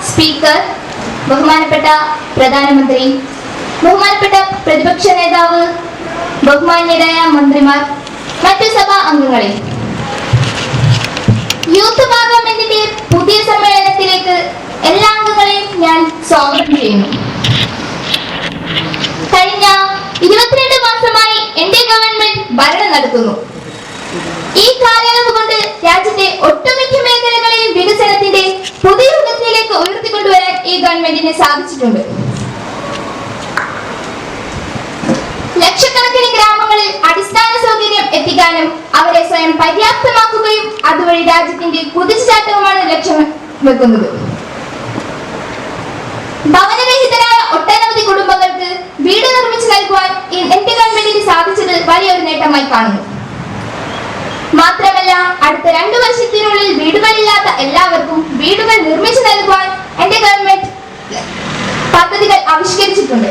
Speaker, ബഹുമാനപ്പെട്ട പ്രധാനമന്ത്രി, ബഹുമാനപ്പെട്ട പ്രതിപക്ഷ നേതാവ്, ബഹുമാന്യരായ മന്ത്രിമാർ, മറ്റു സഭാ അംഗങ്ങളെ, യൂത്ത് പാർലമെന്റിന്റെ പുതിയ സമ്മേളനത്തിലേക്ക് എല്ലാ അംഗങ്ങളെയും ഞാൻ സ്വാഗതം ചെയ്യുന്നു. കഴിഞ്ഞ 22 മാസമായി എന്റെ ഗവൺമെന്റ് ഭരണം നടത്തുന്നു. ഈ കാലയളവ് കൊണ്ട് രാജ്യത്തെ ഒട്ടുമിക്ക മേഖലകളെയും വികസനത്തിന്റെ പുതിയ യുഗത്തിലേക്ക് ഉയർത്തിക്കൊണ്ടുവരാൻ ഈ ഗവൺമെന്റിന് സാധിച്ചിട്ടുണ്ട്. ലക്ഷക്കണക്കിന് ഗ്രാമങ്ങളിൽ അടിസ്ഥാന സൗകര്യം എത്തിക്കാനും അവരെ സ്വയം പര്യാപ്തമാക്കുകയും അതുവഴി രാജ്യത്തിന്റെ കുതിച്ചുചാട്ടവുമാണ് ലക്ഷ്യം വെക്കുന്നത്. ഭവനരഹിതരായ ഒട്ടനവധി കുടുംബങ്ങൾക്ക് വീട് നിർമ്മിച്ചു നൽകുവാൻ എന്റെ ഗവൺമെന്റിന് സാധിച്ചത് വലിയൊരു നേട്ടമായി കാണുന്നു. മാത്രമല്ല, അടുത്ത 2 വർഷത്തിനുള്ളിൽ വീടുകളില്ലാത്ത എല്ലാവർക്കും വീടുകൾ നിർമ്മിച്ചു നൽകുവാൻ എന്റെ ഗവൺമെന്റ് പദ്ധതികൾ ആവിഷ്കരിച്ചിട്ടുണ്ട്.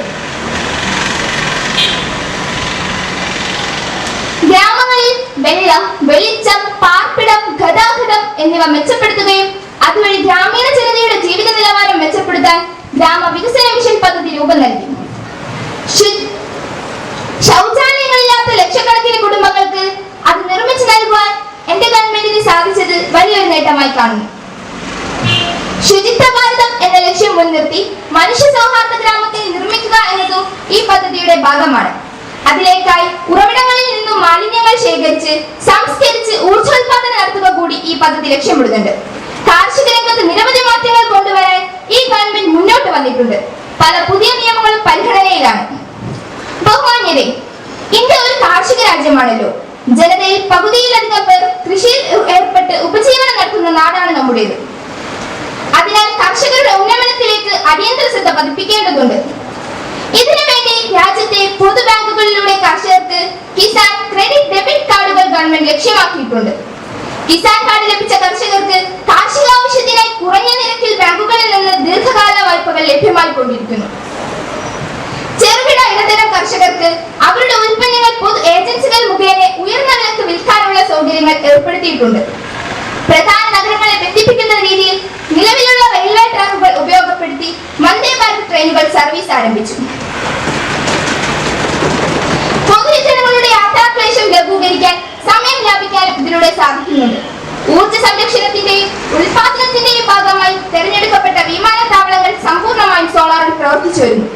ഗ്രാമങ്ങളിൽ വെള്ളം, വെളിച്ചം, പാർപ്പിടം, ഗതാഗതം എന്നിവ മെച്ചപ്പെടുത്തുകയും അതുവഴി ഗ്രാമീണ ജനതയുടെ ജീവിത നിലവാരം മെച്ചപ്പെടുത്താൻ ഗ്രാമ വികസന മിഷൻ പദ്ധതി രൂപം നൽകി. ശൗചാലയങ്ങളില്ലാത്ത ലക്ഷക്കണക്കിന് കുടുംബങ്ങൾക്ക് അത് നിർമ്മിച്ചു നൽകുവാൻ എന്റെ ഗവൺമെന്റിന് സാധിച്ചത് വലിയൊരു നേട്ടമായി കാണുന്നു. ശുചിത്വ ഭാരതം എന്ന ലക്ഷ്യം മുൻനിർത്തി മനുഷ്യ സൗഹാർദ്ദ ഗ്രാമത്തെ നിർമ്മിക്കുക എന്നതും ഈ പദ്ധതിയുടെ ഭാഗമാണ്. അതിലേക്കായി ഉറവിടങ്ങളിൽ നിന്നും മാലിന്യങ്ങൾ ശേഖരിച്ച് സംസ്കരിച്ച് ഊർജ്ജോത്പാദനം നടത്തുക കൂടി ഈ പദ്ധതി ലക്ഷ്യമിടുന്നുണ്ട്. കാർഷിക രംഗത്ത് നിരവധി മാറ്റങ്ങൾ കൊണ്ടുവരാൻ ഈ ഗവൺമെന്റ് മുന്നോട്ട് വന്നിട്ടുണ്ട്. പല പുതിയ നിയമങ്ങളും പരിഗണനയിലാണ്. ബഹുമാന്യരെ, ഇന്ത്യ ഒരു കാർഷിക രാജ്യമാണല്ലോ. ജനതയിൽ പകുതിയിലധികം പേർ കൃഷിയിൽ ഏർപ്പെട്ട് ഉപജീവനം നടത്തുന്ന നാടാണ് നമ്മുടേത്. അതിനാൽ കർഷകരുടെ ഉന്നമനത്തിലേക്ക് അടിയന്തര ശ്രദ്ധ പതിപ്പിക്കേണ്ടതുണ്ട്. ഇതിനുവേണ്ടി രാജ്യത്തെ പൊതു ബാങ്കുകളിലൂടെ കർഷകർക്ക് കിസാൻ ക്രെഡിറ്റ് ഡെബിറ്റ് കാർഡുകൾ ഗവൺമെന്റ് ലക്ഷ്യമാക്കിയിട്ടുണ്ട്. കിസാൻ കാർഡ് ലഭിച്ച കർഷകർക്ക് കാർഷിക ആവശ്യത്തിനായി കുറഞ്ഞ നിരക്കിൽ ബാങ്കുകളിൽ നിന്ന് ദീർഘകാല വായ്പകൾ ലഭ്യമായി കൊണ്ടിരിക്കുന്നു. ചെറുകിട ഇടത്തരം കർഷകർക്ക് അവരുടെ ഉൽപ്പന്നങ്ങൾ പൊതു ഏജൻസികൾ മുഖേന ഉയർന്ന വിലക്ക് വിൽക്കാനുള്ള സൗകര്യങ്ങൾ ഏർപ്പെടുത്തിയിട്ടുണ്ട്. പ്രധാന നഗരങ്ങളെ ബന്ധിപ്പിക്കുന്ന രീതിയിൽ നിലവിലുള്ള റെയിൽവേ ട്രാക്കുകൾ ഉപയോഗപ്പെടുത്തി വന്ദേ ഭാരത് ട്രെയിനുകൾ സർവീസ് ആരംഭിച്ചു. പൊതുജനങ്ങളുടെ യാത്രാക്ലേശം ലഘൂകരിക്കാൻ സമയം ലാഭിക്കാനും ഇതിലൂടെ സാധിക്കുന്നുണ്ട്. ഊർജ്ജ സംരക്ഷണത്തിന്റെയും ഉൽപാദനത്തിന്റെയും ഭാഗമായി തെരഞ്ഞെടുക്കപ്പെട്ട വിമാനത്താവളങ്ങൾ സമ്പൂർണ്ണമായും സോളാറിൽ പ്രവർത്തിച്ചു വരുന്നു.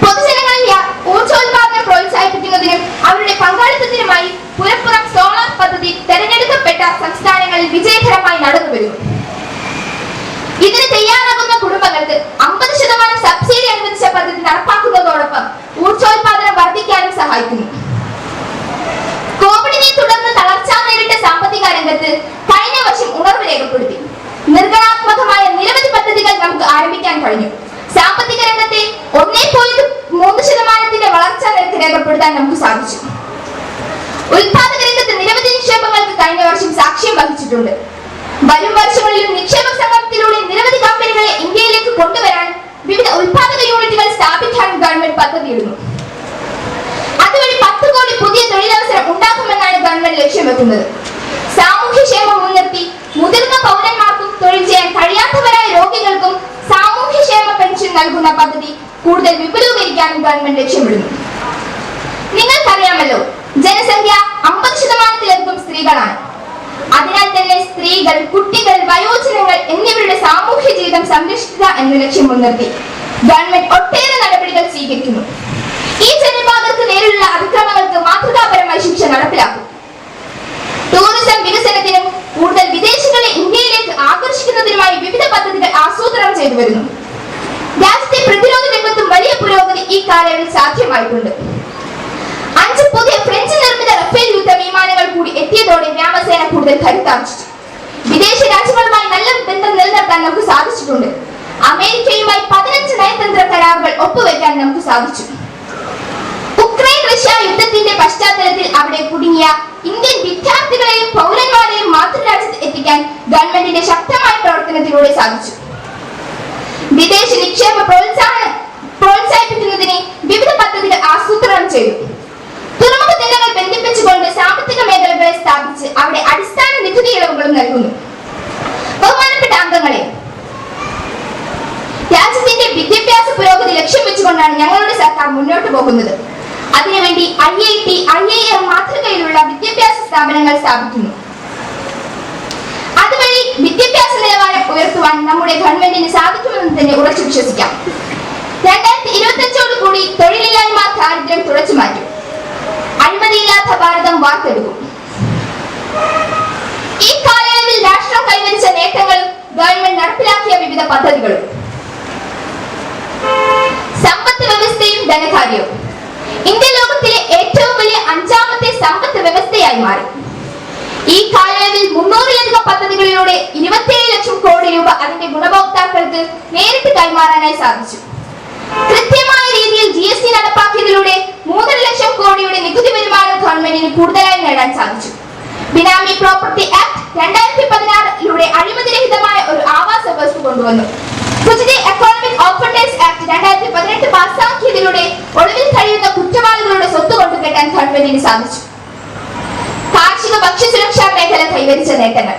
പൊതുജനങ്ങളിൽ ഊർജ്ജോത്പാദനം പ്രോത്സാഹിപ്പിക്കുന്നതിനും അവരുടെ പങ്കാളിത്തത്തിനുമായി പുരപ്പുറം സോളാർ പദ്ധതി തെരഞ്ഞെടുക്കപ്പെട്ട സംസ്ഥാനങ്ങളിൽ വിജയകരമായി നടന്നുവരുന്നു. ഇത് തയ്യാറാകുന്ന കുടുംബങ്ങൾക്ക് 50% സബ്സിഡി അനുവദിച്ച പദ്ധതി നടപ്പാക്കുന്നതോടൊപ്പം ഊർജ്ജോൽപാദനം വർദ്ധിക്കാനും സഹായിക്കുന്നു. കോവിഡിനെ തുടർന്ന് തളർച്ച നേരിട്ട സാമ്പത്തിക രംഗത്ത് കഴിഞ്ഞ വർഷം ഉണർവ് രേഖപ്പെടുത്തി. നിർഗണാത്മകമായ നിരവധി പദ്ധതികൾ നമുക്ക് ആരംഭിക്കാൻ കഴിഞ്ഞു. സാമ്പത്തിക രംഗത്തെ 1.3% വളർച്ചാ നിരക്ക് രേഖപ്പെടുത്താൻ നമുക്ക് സാധിച്ചു. ഉൽപാദക രംഗത്ത് നിരവധി നിക്ഷേപങ്ങൾക്ക് കഴിഞ്ഞ വർഷം സാക്ഷ്യം വഹിച്ചിട്ടുണ്ട്. വരും വർഷങ്ങളിലും നിക്ഷേപ സംഗമത്തിലൂടെ നിരവധി കമ്പനികളെ ഇന്ത്യയിലേക്ക് കൊണ്ടുവരാൻ വിവിധ ഉൽപാദക യൂണിറ്റുകൾ സ്ഥാപിക്കാനും ഗവൺമെന്റ് പദ്ധതിയിടുന്നു. അതുവഴി 10 കോടി പുതിയ തൊഴിലവസരം ഉണ്ടാക്കുമെന്നാണ് ഗവൺമെന്റ് ലക്ഷ്യം വെക്കുന്നത്. സാമൂഹ്യക്ഷേമം മുൻനിർത്തി മുതിർന്ന പൗരന്മാർക്കും തൊഴിൽ ചെയ്യാൻ കഴിയാത്തവരായ രോഗികൾക്കും സാമൂഹ്യക്ഷേമ പെൻഷൻ നൽകുന്ന പദ്ധതി കൂടുതൽ വിപുലീകരിക്കാനും ഗവൺമെന്റ് ലക്ഷ്യമിടുന്നു. നിങ്ങൾക്കറിയാമല്ലോ, ജനസംഖ്യ 50%-ലധികം സ്ത്രീകളാണ്. അതിനാൽ തന്നെ സ്ത്രീകൾ, കുട്ടികൾ, വയോജനങ്ങൾ എന്നിവരുടെ സാമൂഹ്യ ജീവിതം സംരക്ഷിക്കുക എന്ന ലക്ഷ്യം മുൻനിർത്തി ഗവൺമെന്റ് ഒട്ടേറെ നടപടികൾ സ്വീകരിക്കുന്നു. ഈ ജനവിഭാഗങ്ങൾക്ക് നേരിലുള്ള അതിക്രമങ്ങൾക്ക് മാതൃകാപരമായ ശിക്ഷ നടപ്പിലാക്കും. ടൂറിസം വികസനത്തിനും കൂടുതൽ വിദേശികളെ ഇന്ത്യയിലേക്ക് ആകർഷിക്കുന്നതിനുമായി വിവിധ പദ്ധതികൾ ആസൂത്രണം ചെയ്തു വരുന്നു. രാജ്യത്തെ പ്രതിരോധ രംഗത്തും വലിയ പുരോഗതി ഈ കാലയളവിൽ സാധ്യമായിട്ടുണ്ട്. 5 പുതിയ ഫ്രഞ്ച് നിർമ്മിത റഫേൽ യുദ്ധ വിമാനങ്ങൾ കൂടി എത്തിയതോടെ വ്യോമസേന കൂടുതൽ കരുത്താർജിച്ചു. വിദേശ രാജ്യങ്ങളുമായി നല്ല ബന്ധം നിലനിർത്താൻ നമുക്ക് സാധിച്ചിട്ടുണ്ട്. അമേരിക്കയുമായി 15 നയതന്ത്ര കരാറുകൾ ഒപ്പുവെക്കാൻ നമുക്ക് സാധിച്ചു. ഉക്രൈൻ റഷ്യ യുദ്ധത്തിന്റെ പശ്ചാത്തലത്തിൽ അവിടെ കുടുങ്ങിയ ഇന്ത്യൻ വിദ്യാർത്ഥികളെയും പൗരന്മാരെയും മാതൃരാജ്യത്ത് എത്തിക്കാൻ ഗവൺമെന്റിന്റെ ശക്തമായ പ്രവർത്തനത്തിലൂടെ സാധിച്ചു. വിദേശ നിക്ഷേപ പ്രോത്സാഹിപ്പിക്കുന്നതിന് വിവിധ പദ്ധതികൾ ആസൂത്രണം ചെയ്തു. തുറമുഖ ജനങ്ങൾ ബന്ധിപ്പിച്ചുകൊണ്ട് സാമ്പത്തിക മേഖലകളെ സ്ഥാപിച്ച് അവിടെ അടിസ്ഥാന നികുതി ഇളവുകളും നൽകുന്നു. ബഹുമാനപ്പെട്ട അംഗങ്ങളെ, രാജ്യത്തിന്റെ വിദ്യാഭ്യാസ പുരോഗതി ലക്ഷ്യം വെച്ചുകൊണ്ടാണ് ഞങ്ങളുടെ സർക്കാർ മുന്നോട്ട് പോകുന്നത്. അതിനുവേണ്ടി IIT, IIM മാതൃകയിലുള്ള വിദ്യാഭ്യാസ സ്ഥാപനങ്ങൾ സ്ഥാപിക്കുന്നു. അതുവഴി വിദ്യാഭ്യാസ നിലവാരം ഉയർത്തുവാൻ നമ്മുടെ ഗവൺമെന്റിന് സാധിക്കുമെന്ന് തന്നെ ഉറച്ചു വിശ്വസിക്കാം. 2025 തൊഴിലില്ലായ്മ, ദാരിദ്ര്യം തുടച്ചു മാറ്റും. അഴിമതിയില്ലാത്ത ഭാരതം വാർത്തെടുക്കും. ഈ കാലയളവിൽ രാഷ്ട്രം കൈവരിച്ച നേട്ടങ്ങളും ഗവൺമെന്റ് നടപ്പിലാക്കിയ വിവിധ പദ്ധതികളും. സമ്പത്ത് വ്യവസ്ഥയും ധനകാര്യവും ഇന്ത്യ ലോകത്തിലെ ഏറ്റവും വലിയ 5ാമത്തെ സമ്പത്ത് വ്യവസ്ഥയായി മാറി. ഈ കാലയളവിൽ 300-ലധികം പദ്ധതികളിലൂടെ 27 ലക്ഷം കോടി രൂപ അതിന്റെ ഗുണഭോക്താക്കൾക്ക് നേരിട്ട് കൈമാറാനായി സാധിച്ചു. കൃത്യമായ രീതിയിൽ GST നടപ്പാക്കിയതിലൂടെ 3.5 ലക്ഷം കോടിയുടെ നികുതി വരുമാനം ഗവൺമെന്റിന് കൂടുതലായി നേടാൻ സാധിച്ചു. ബിനാമി പ്രോപ്പർട്ടി ആക്ട് 2016-ലൂടെ അഴിമതിരഹിതമായ ഒരു ആവാസ വ്യവസ്ഥ കൊണ്ടുവന്നു. ഗുജറാത്ത് എക്കണോമിക് ഓപ്പർച്യൂണിറ്റീസ് ആക്ട് 2018 പാസ്സാക്കിയതിലൂടെ ഒളിവിൽ കഴിയുന്ന കുറ്റവാളികളുടെ സ്വത്ത് കൊണ്ടുകെട്ടാൻ ഗവൺമെന്റിന് സാധിച്ചു. കാർഷിക ഭക്ഷ്യസുരക്ഷാ മേഖല കൈവരിച്ച നേട്ടങ്ങൾ.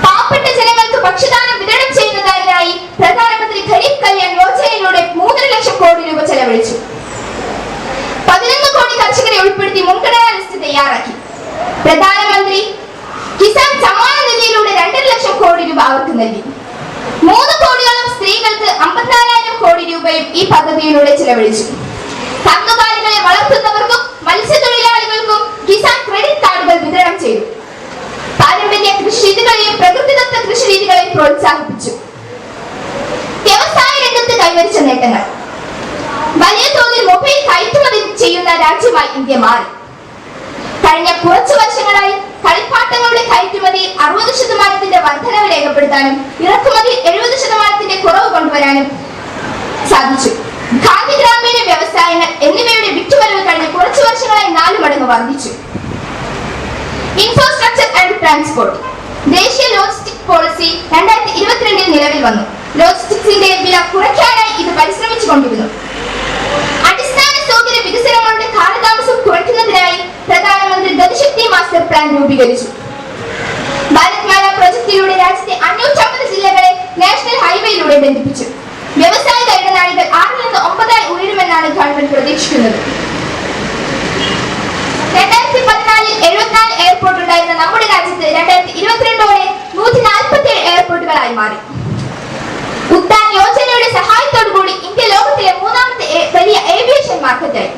പാവപ്പെട്ട ജനങ്ങൾക്ക് ഭക്ഷ്യധാന്യം വിതരണം ചെയ്യുന്നതിനായി പ്രധാനമന്ത്രി ഗരീബ് കല്യാൺ യോജനയിലൂടെ 3.5 ലക്ഷം കോടി രൂപ ചെലവഴിച്ചു. 11 കോടി കർഷകരെ ഉൾപ്പെടുത്തി മുൻഗണനാ ലിസ്റ്റ് തയ്യാറാക്കി. പ്രധാനമന്ത്രി കിസാൻ സമ്മാന നിധിയിലൂടെ 2.5 ലക്ഷം കോടി രൂപ അവർക്ക് നൽകി. 3 കോടിയോളം സ്ത്രീകൾക്ക് 54,000 കോടി രൂപയും ഈ പദ്ധതിയിലൂടെ ചെലവഴിച്ചു. കന്നുകാലികളെ വളർത്തുന്നവർക്കും മത്സ്യത്തൊഴിലാളികൾക്കും കിസാൻ ക്രെഡിറ്റ് കാർഡുകൾ വിതരണം ചെയ്തു. പാരമ്പര്യ കൃഷി രീതികളെയും പ്രകൃതിദത്ത കൃഷി രീതികളെയും പ്രോത്സാഹിപ്പിച്ചു. വ്യവസായ രംഗത്ത് കൈവരിച്ച നേട്ടങ്ങൾ. വലിയ തോതിൽ മൊബൈൽ കയറ്റുമതി ചെയ്യുന്ന രാജ്യമായി ഇന്ത്യ മാറി. കഴിഞ്ഞ കുറച്ചു വർഷങ്ങളായി കളിപ്പാട്ടങ്ങളുടെ കയറ്റുമതിയിൽ 60% വർധനവ് രേഖപ്പെടുത്താനും ഇറക്കുമതിയിൽ 70% കുറവ് കൊണ്ടുവരാനും സാധിച്ചു. ഖാദി, ഗ്രാമീണ വ്യവസായങ്ങൾ എന്നിവയുടെ വിറ്റുവരവ് കഴിഞ്ഞ കുറച്ചു വർഷങ്ങളായി 4 മടങ്ങ് വർദ്ധിച്ചു. Infrastructure and transport. ദേശീയ ലോജിസ്റ്റിക് പോളിസി 2022 നിലവിൽ വന്നു. ലോജിസ്റ്റിക്സിന്റെ വില കുറയ്ക്കാനായി ഇത് പരിശ്രമിച്ചുകൊണ്ടിരുന്നു. അടിസ്ഥാന സൗകര്യ വികസനങ്ങളുടെ കാലതാമസം കുറയ്ക്കുന്നതിനായി പ്രധാനമന്ത്രി ഗതിശക്തി മാസ്റ്റർ പ്ലാൻ രൂപീകരിച്ചു. ഭാരത്മാല പ്രൊജക്ടിലൂടെ രാജ്യത്തെ 550 ജില്ലകളെ നാഷണൽ ഹൈവേയിലൂടെ ബന്ധിപ്പിച്ചു. വ്യവസായിക ഇടനാഴികൾ 6 നിന്ന് 9 ഉയരുമെന്നാണ് ഗവൺമെന്റ് പ്രതീക്ഷിക്കുന്നത്. 2014 74 എയർപോർട്ട് ഉണ്ടായിരുന്ന നമ്മുടെ രാജ്യത്ത് 2022 147 എയർപോർട്ടുകളായി മാറി. ഉഡാൻ യോജനയുടെ സഹായത്തോടുകൂടി ഇന്ത്യ ലോകത്തിലെ 3ാമത്തെ വലിയ ഏവിയേഷൻ മാർക്കറ്റായി.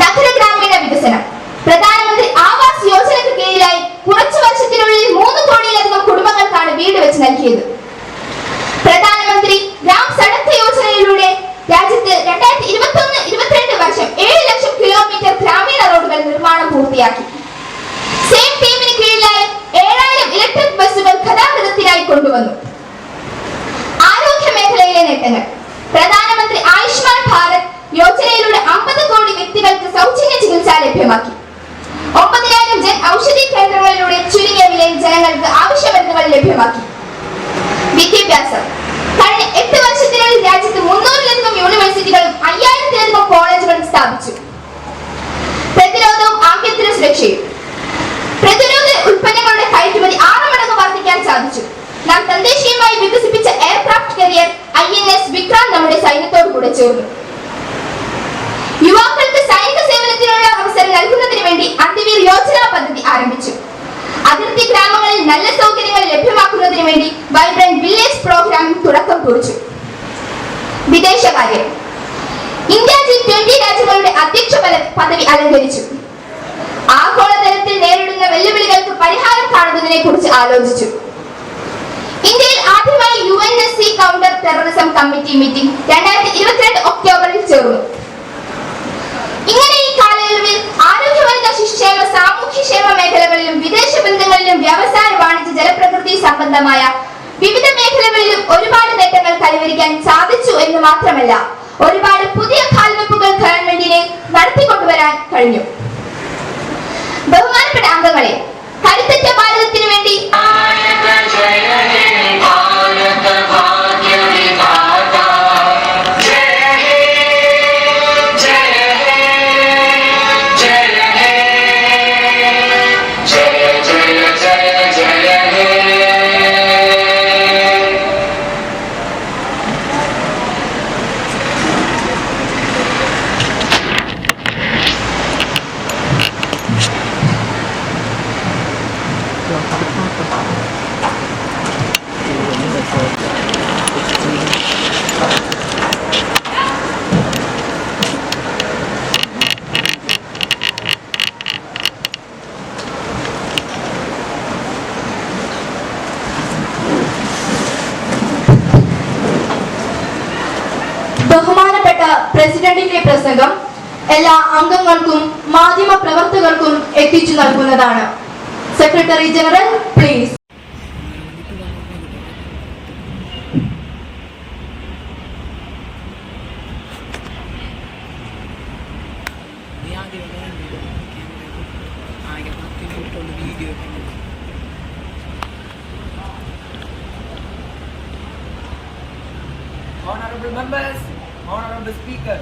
നഗര ഗ്രാമീണ വികസനം. പ്രധാനമന്ത്രി ആവാസ് യോജനയ്ക്ക് കീഴിലായി കുറച്ചു വർഷത്തിനുള്ളിൽ 3 കോടിയിലധികം കുടുംബങ്ങൾക്കാണ് വീട് വെച്ച് നൽകിയത്. ലഭ്യമാക്കി. വിദ്യാഭ്യാസം. കഴിഞ്ഞ 8 വർഷത്തിനുള്ളിൽ രാജ്യത്ത് 300-ലധികം യൂണിവേഴ്സിറ്റികളും 5000-ലധികം കോളേജുകളും സ്ഥാപിച്ചു. പ്രതിരോധവും ആഭ്യന്തര സുരക്ഷയും. പ്രതിരോധ ഉൽപ്പന്നങ്ങളുടെ കയറ്റുമതി 6 മടങ്ങ് വർദ്ധിക്കാൻ സാധിച്ചു. നാം തദ്ദേശീയമായി വികസിപ്പിച്ച എയർക്രാഫ്റ്റ് കരിയർ INS വിക്രാന്ത് നമ്മുടെ സൈന്യത്തോടു കൂടെ ചേർന്നു. യുവാക്കൾക്ക് സൈനിക സേവനത്തിനുള്ള അവസരം നൽകുന്നതിന് വേണ്ടി അന്തിവീർ യോജന പദ്ധതി ആരംഭിച്ചു. അതിർത്തി ഗ്രാമങ്ങളിൽ നല്ല സൗകര്യങ്ങൾ ലഭ്യമാക്കുന്നതിന് വേണ്ടി വൈബ്രന്റ് വില്ലേജ് പ്രോഗ്രാമിന് തുടക്കം കുറിച്ചു. വിദേശകാര്യം. ഇന്ത്യ G20 രാജ്യങ്ങളുടെ അധ്യക്ഷ പദവി അലങ്കരിച്ചു. ആഗോളതലത്തിൽ നേരിടുന്ന വെല്ലുവിളികൾക്ക് പരിഹാരം കാണുന്നതിനെ കുറിച്ച് ആലോചിച്ചു. ഇന്ത്യയിൽ ആദ്യമായി UNSC counter terrorism committee meeting 2022 ഒക്ടോബറിൽ ചേർന്നു. ഇങ്ങനെ ഈ കാലയളവിൽ ആരോഗ്യവനിതാ ശിശുക്ഷേമ സാമൂഹ്യക്ഷേമ മേഖലകളിലും വിദേശ ബന്ധങ്ങളിലും വ്യവസായ വാണിജ്യ ജലപ്രകൃതി സംബന്ധമായ വിവിധ മേഖലകളിലും ഒരുപാട് നേട്ടങ്ങൾ കൈവരിക്കാൻ സാധിച്ചു എന്ന് മാത്രമല്ല, ഒരുപാട് പുതിയ കാൽവെപ്പുകൾ ഗവൺമെന്റിനെ നടത്തിക്കൊണ്ടുവരാൻ കഴിഞ്ഞു. ബഹുമാനപ്പെട്ട അംഗങ്ങളെ, കരുത്തുറ്റ ഭാരതത്തിനു വേണ്ടി ബഹുമാനപ്പെട്ട പ്രസിഡന്റിന്റെ പ്രസംഗം എല്ലാ അംഗങ്ങൾക്കും മാധ്യമ പ്രവർത്തകർക്കും എത്തിച്ചു നൽകുന്നതാണ്. Secretary general please. Honorable members, honorable speaker.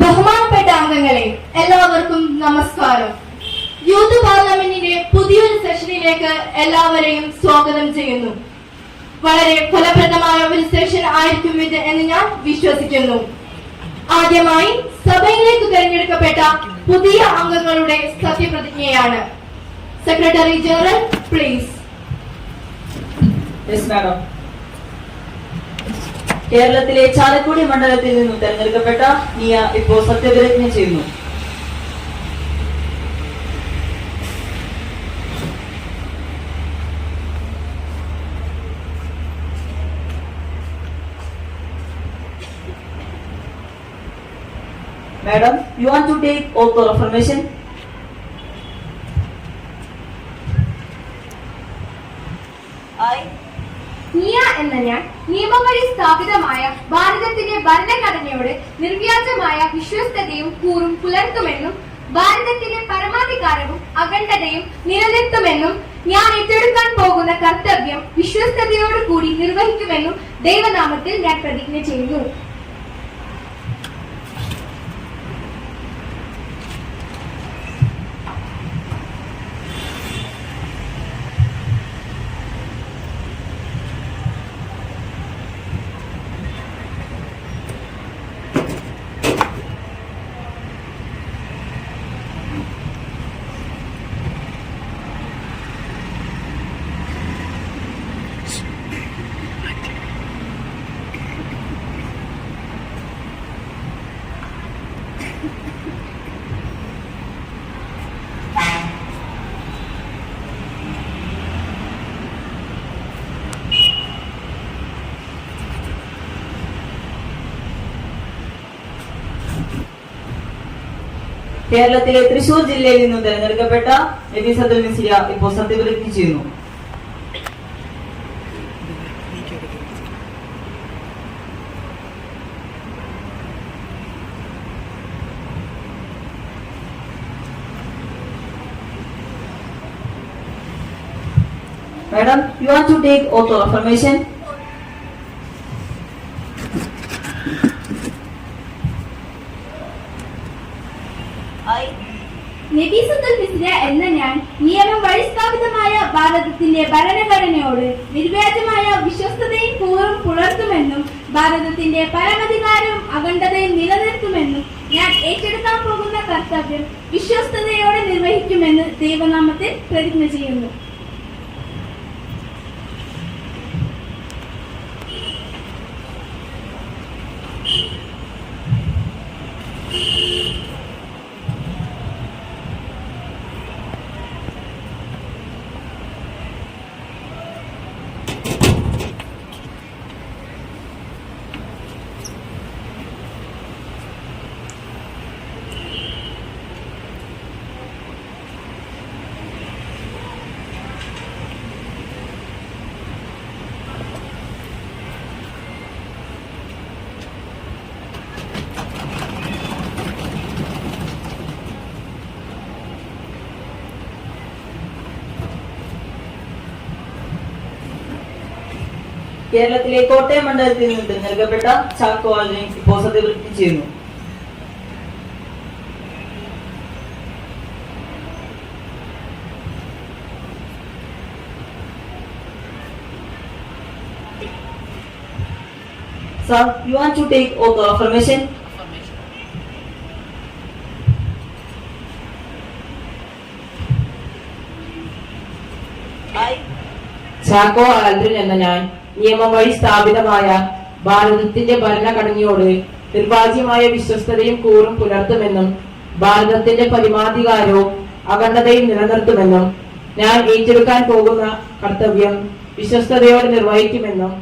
ബഹുമാനപ്പെട്ട അംഗങ്ങളെ, എല്ലാവർക്കും നമസ്കാരം. യൂത്ത് പാർലമെന്റിന്റെ പുതിയൊരു സെഷനിലേക്ക് എല്ലാവരെയും സ്വാഗതം ചെയ്യുന്നു. വളരെ ഫലപ്രദമായ ഒരു സെഷൻ ആയിരിക്കും ഇത് എന്ന് ഞാൻ വിശ്വസിക്കുന്നു. ആദ്യമായി സഭയിലേക്ക് തിരഞ്ഞെടുക്കപ്പെട്ട പുതിയ അംഗങ്ങളുടെ സത്യപ്രതിജ്ഞയാണ്. Secretary general please. Yes madam. കേരളത്തിലെ ചാലക്കുടി മണ്ഡലത്തിൽ നിന്നും തെരഞ്ഞെടുക്കപ്പെട്ട നിയ ഇപ്പോൾ സത്യപ്രതിജ്ഞ ചെയ്യുന്നു. Madam, you want to take oath or affirmation? I. നിയ എന്ന ഞാൻ നിയമവഴി സ്ഥാപിതമായ ഭാരതത്തിന്റെ ഭരണഘടനയോട് നിർവ്യാജമായ വിശ്വസ്തതയും കൂറും പുലർത്തുമെന്നും ഭാരതത്തിന്റെ പരമാധികാരവും അഖണ്ഡതയും നിലനിർത്തുമെന്നും ഞാൻ ഏറ്റെടുക്കാൻ പോകുന്ന കർത്തവ്യം വിശ്വസ്തയോടുകൂടി നിർവഹിക്കുമെന്നും ദൈവനാമത്തിൽ ഞാൻ പ്രതിജ്ഞ ചെയ്യുന്നു. കേരളത്തിലെ തൃശൂർ ജില്ലയിൽ നിന്നും തെരഞ്ഞെടുക്കപ്പെട്ട നബീസത്തുൽ മിസ്രിയ ഇപ്പോൾ സത്യപ്രതിജ്ഞ ചെയ്യുന്നു. Madam, you want to take oath of affirmation? നബീസത്തുൽ Misriya എന്ന ഞാൻ നിയമം വഴി സ്ഥാപിതമായ ഭാരതത്തിന്റെ ഭരണഘടനയോട് നിർവ്യാജമായ വിശ്വസ്തതയും കൂറും പുലർത്തുമെന്നും ഭാരതത്തിന്റെ പരമാധികാരവും അഖണ്ഡതയും നിലനിർത്തുമെന്നും ഞാൻ ഏറ്റെടുക്കാൻ പോകുന്ന കർത്തവ്യം വിശ്വസ്തതയോടെ നിർവഹിക്കുമെന്ന് ദൈവനാമത്തിൽ പ്രതിജ്ഞ ചെയ്യുന്നു. കേരളത്തിലെ കോട്ടയം മണ്ഡലത്തിൽ നിന്ന് തിരഞ്ഞെടുക്കപ്പെട്ട ചാക്കോ ആൽവിൻ ഇപ്പോൾ സത്യപ്രതിജ്ഞ ചെയ്യുന്നു. Sir, you want to take oath of affirmation? Chacko Alvin എന്ന ഞാൻ നിയമം വഴി സ്ഥാപിതമായ ഭാരതത്തിന്റെ ഭരണഘടനയോട് നിർവാജ്യമായ വിശ്വസ്തതയും കൂറും പുലർത്തുമെന്നും ഭാരതത്തിന്റെ പരമാധികാരവും അഖണ്ഡതയും നിലനിർത്തുമെന്നും ഞാൻ ഏറ്റെടുക്കാൻ പോകുന്ന കർത്തവ്യം വിശ്വസ്തയോടെ നിർവഹിക്കുമെന്നും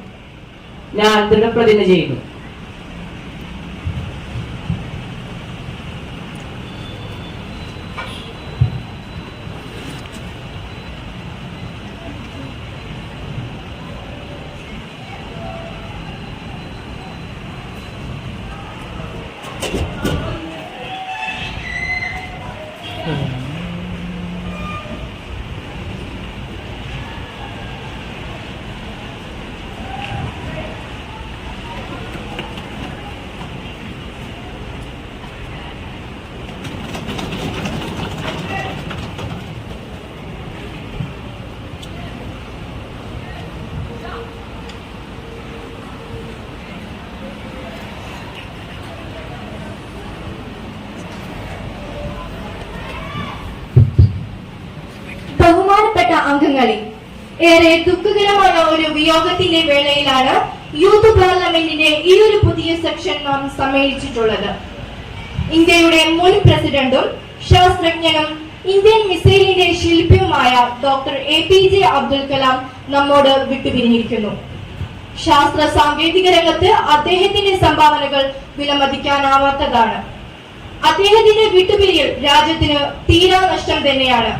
ഞാൻ ദൃഢപ്രതിജ്ഞ ചെയ്യുന്നു. ബഹുമാനപ്പെട്ട അംഗങ്ങളെ, ഏറെ ദുഃഖകരമായ ഒരു വിയോഗത്തിന്റെ വേളയിലാണ് യൂത്ത് പാർലമെന്റിന്റെ ഈ ഒരു പുതിയ സെക്ഷൻ നാം സമ്മേളിച്ചിട്ടുള്ളത്. ഇന്ത്യയുടെ മുൻ പ്രസിഡന്റും ശാസ്ത്രജ്ഞനും ഇന്ത്യൻ മിസൈലിന്റെ ശില്പിയുമായ ഡോക്ടർ APJ അബ്ദുൽ കലാം നമ്മോട് വിട്ടുപിരിഞ്ഞിരിക്കുന്നു. ശാസ്ത്ര സാങ്കേതിക രംഗത്ത് അദ്ദേഹത്തിന്റെ സംഭാവനകൾ വിലമതിക്കാനാവാത്തതാണ്. അദ്ദേഹത്തിന്റെ വിട്ടുപിരിയൽ രാജ്യത്തിന് തീരാ നഷ്ടം തന്നെയാണ്.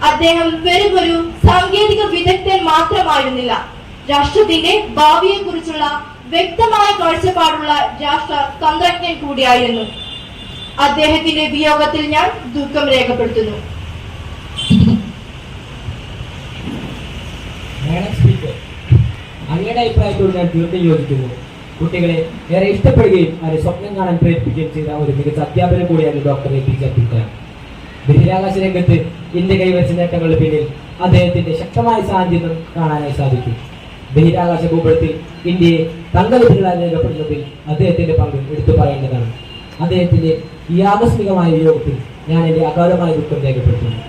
അദ്ദേഹം വെറുമൊരു സാങ്കേതിക വിദഗ്ധൻ മാത്രമായിരുന്നില്ല, രാഷ്ട്രത്തിന്റെ ഭാവിയെ കുറിച്ചുള്ള വ്യക്തമായ കാഴ്ചപ്പാടുള്ള രാഷ്ട്ര തന്ത്രജ്ഞൻ കൂടിയായിരുന്നു. അദ്ദേഹത്തിന്റെ വിയോഗത്തിൽ ഞാൻ ദുഃഖം രേഖപ്പെടുത്തുന്നു. അങ്ങയുടെ അഭിപ്രായത്തോട് ഞാൻ തീർത്തും യോജിക്കുന്നു. കുട്ടികളെ ഏറെ ഇഷ്ടപ്പെടുകയും അവരെ സ്വപ്നം കാണാൻ പ്രേരിപ്പിക്കുകയും ചെയ്ത ഒരു മികച്ച അധ്യാപകൻ കൂടിയായിരുന്നു ഡോക്ടർ APJ അബ്ദുൽ കലാം. ബഹിരാകാശ രംഗത്ത് ഇന്ത്യ കൈവരിച്ച നേട്ടങ്ങളുടെ പിന്നിൽ അദ്ദേഹത്തിന്റെ ശക്തമായ സാന്നിധ്യം കാണാനായി സാധിക്കും. ബഹിരാകാശ ഭൂപടത്തിൽ ഇന്ത്യയെ തങ്കവിധികളായി രേഖപ്പെടുന്നതിൽ അദ്ദേഹത്തിന്റെ പങ്ക് എടുത്തു പറയേണ്ടതാണ്. അദ്ദേഹത്തിന്റെ ഈ ആകസ്മികമായ വിയോഗത്തിൽ ഞാൻ എന്റെ അഗാധമായ ദുഃഖം രേഖപ്പെടുത്തുന്നു.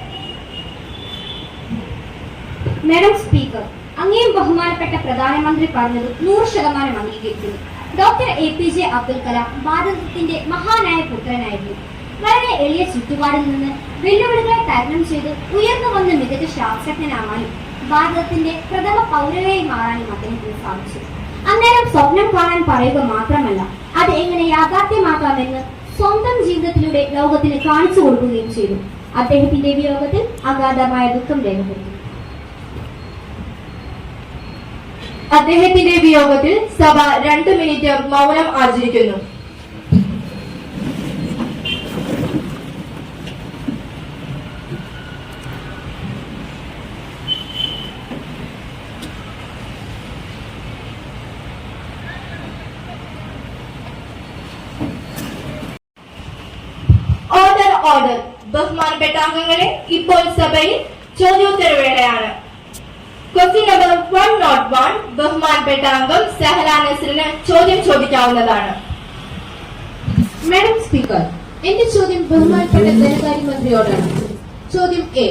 മാഡം സ്പീക്കർ, അങ്ങേയും ബഹുമാനപ്പെട്ട പ്രധാനമന്ത്രി പറഞ്ഞത് 100% അംഗീകരിക്കുന്നു. ഡോക്ടർ APJ അബ്ദുൽ കലാം ഭാരതത്തിന്റെ മഹാനായ പുത്രനായിരുന്നു. വളരെ എളിയ ചുറ്റുപാടിൽ നിന്ന് വെല്ലുവിളികളെ തരണം ചെയ്ത് ഉയർന്നു വന്ന മികച്ച ശാസ്ത്രജ്ഞനാവാനും ഭാരതത്തിന്റെ പ്രഥമ പൗരനായി മാറാനും അദ്ദേഹത്തിന് സാധിച്ചു. അന്നേരം സ്വപ്നം കാണാൻ പറയുക മാത്രമല്ല, അത് എങ്ങനെ യാഥാർത്ഥ്യമാക്കാമെന്ന് സ്വന്തം ജീവിതത്തിലൂടെ ലോകത്തിന് കാണിച്ചു കൊടുക്കുകയും ചെയ്തു. അദ്ദേഹത്തിന്റെ വിയോഗത്തിൽ അഗാധമായ ദുഃഖം രേഖപ്പെടുത്തി. അദ്ദേഹത്തിന്റെ വിയോഗത്തിൽ സഭ 2 മിനിറ്റ് മൗനം ആചരിക്കുന്നു. ഓർഡർ. ബഹുമാനപ്പെട്ട അംഗങ്ങളെ, ഇപ്പോൾ സഭയിൽ ചോദ്യോത്തരവേളയാണ്. Question number 101. ബഹുമാനപ്പെട്ട അംഗം സഹല നസ്രിന് ചോദ്യം ചോദിക്കാവുന്നതാണ്. മാഡം സ്പീക്കർ, എന്റെ ചോദ്യം ബഹുമാനപ്പെട്ട ധനകാര്യമന്ത്രിയോടാണ്. ചോദ്യം എ.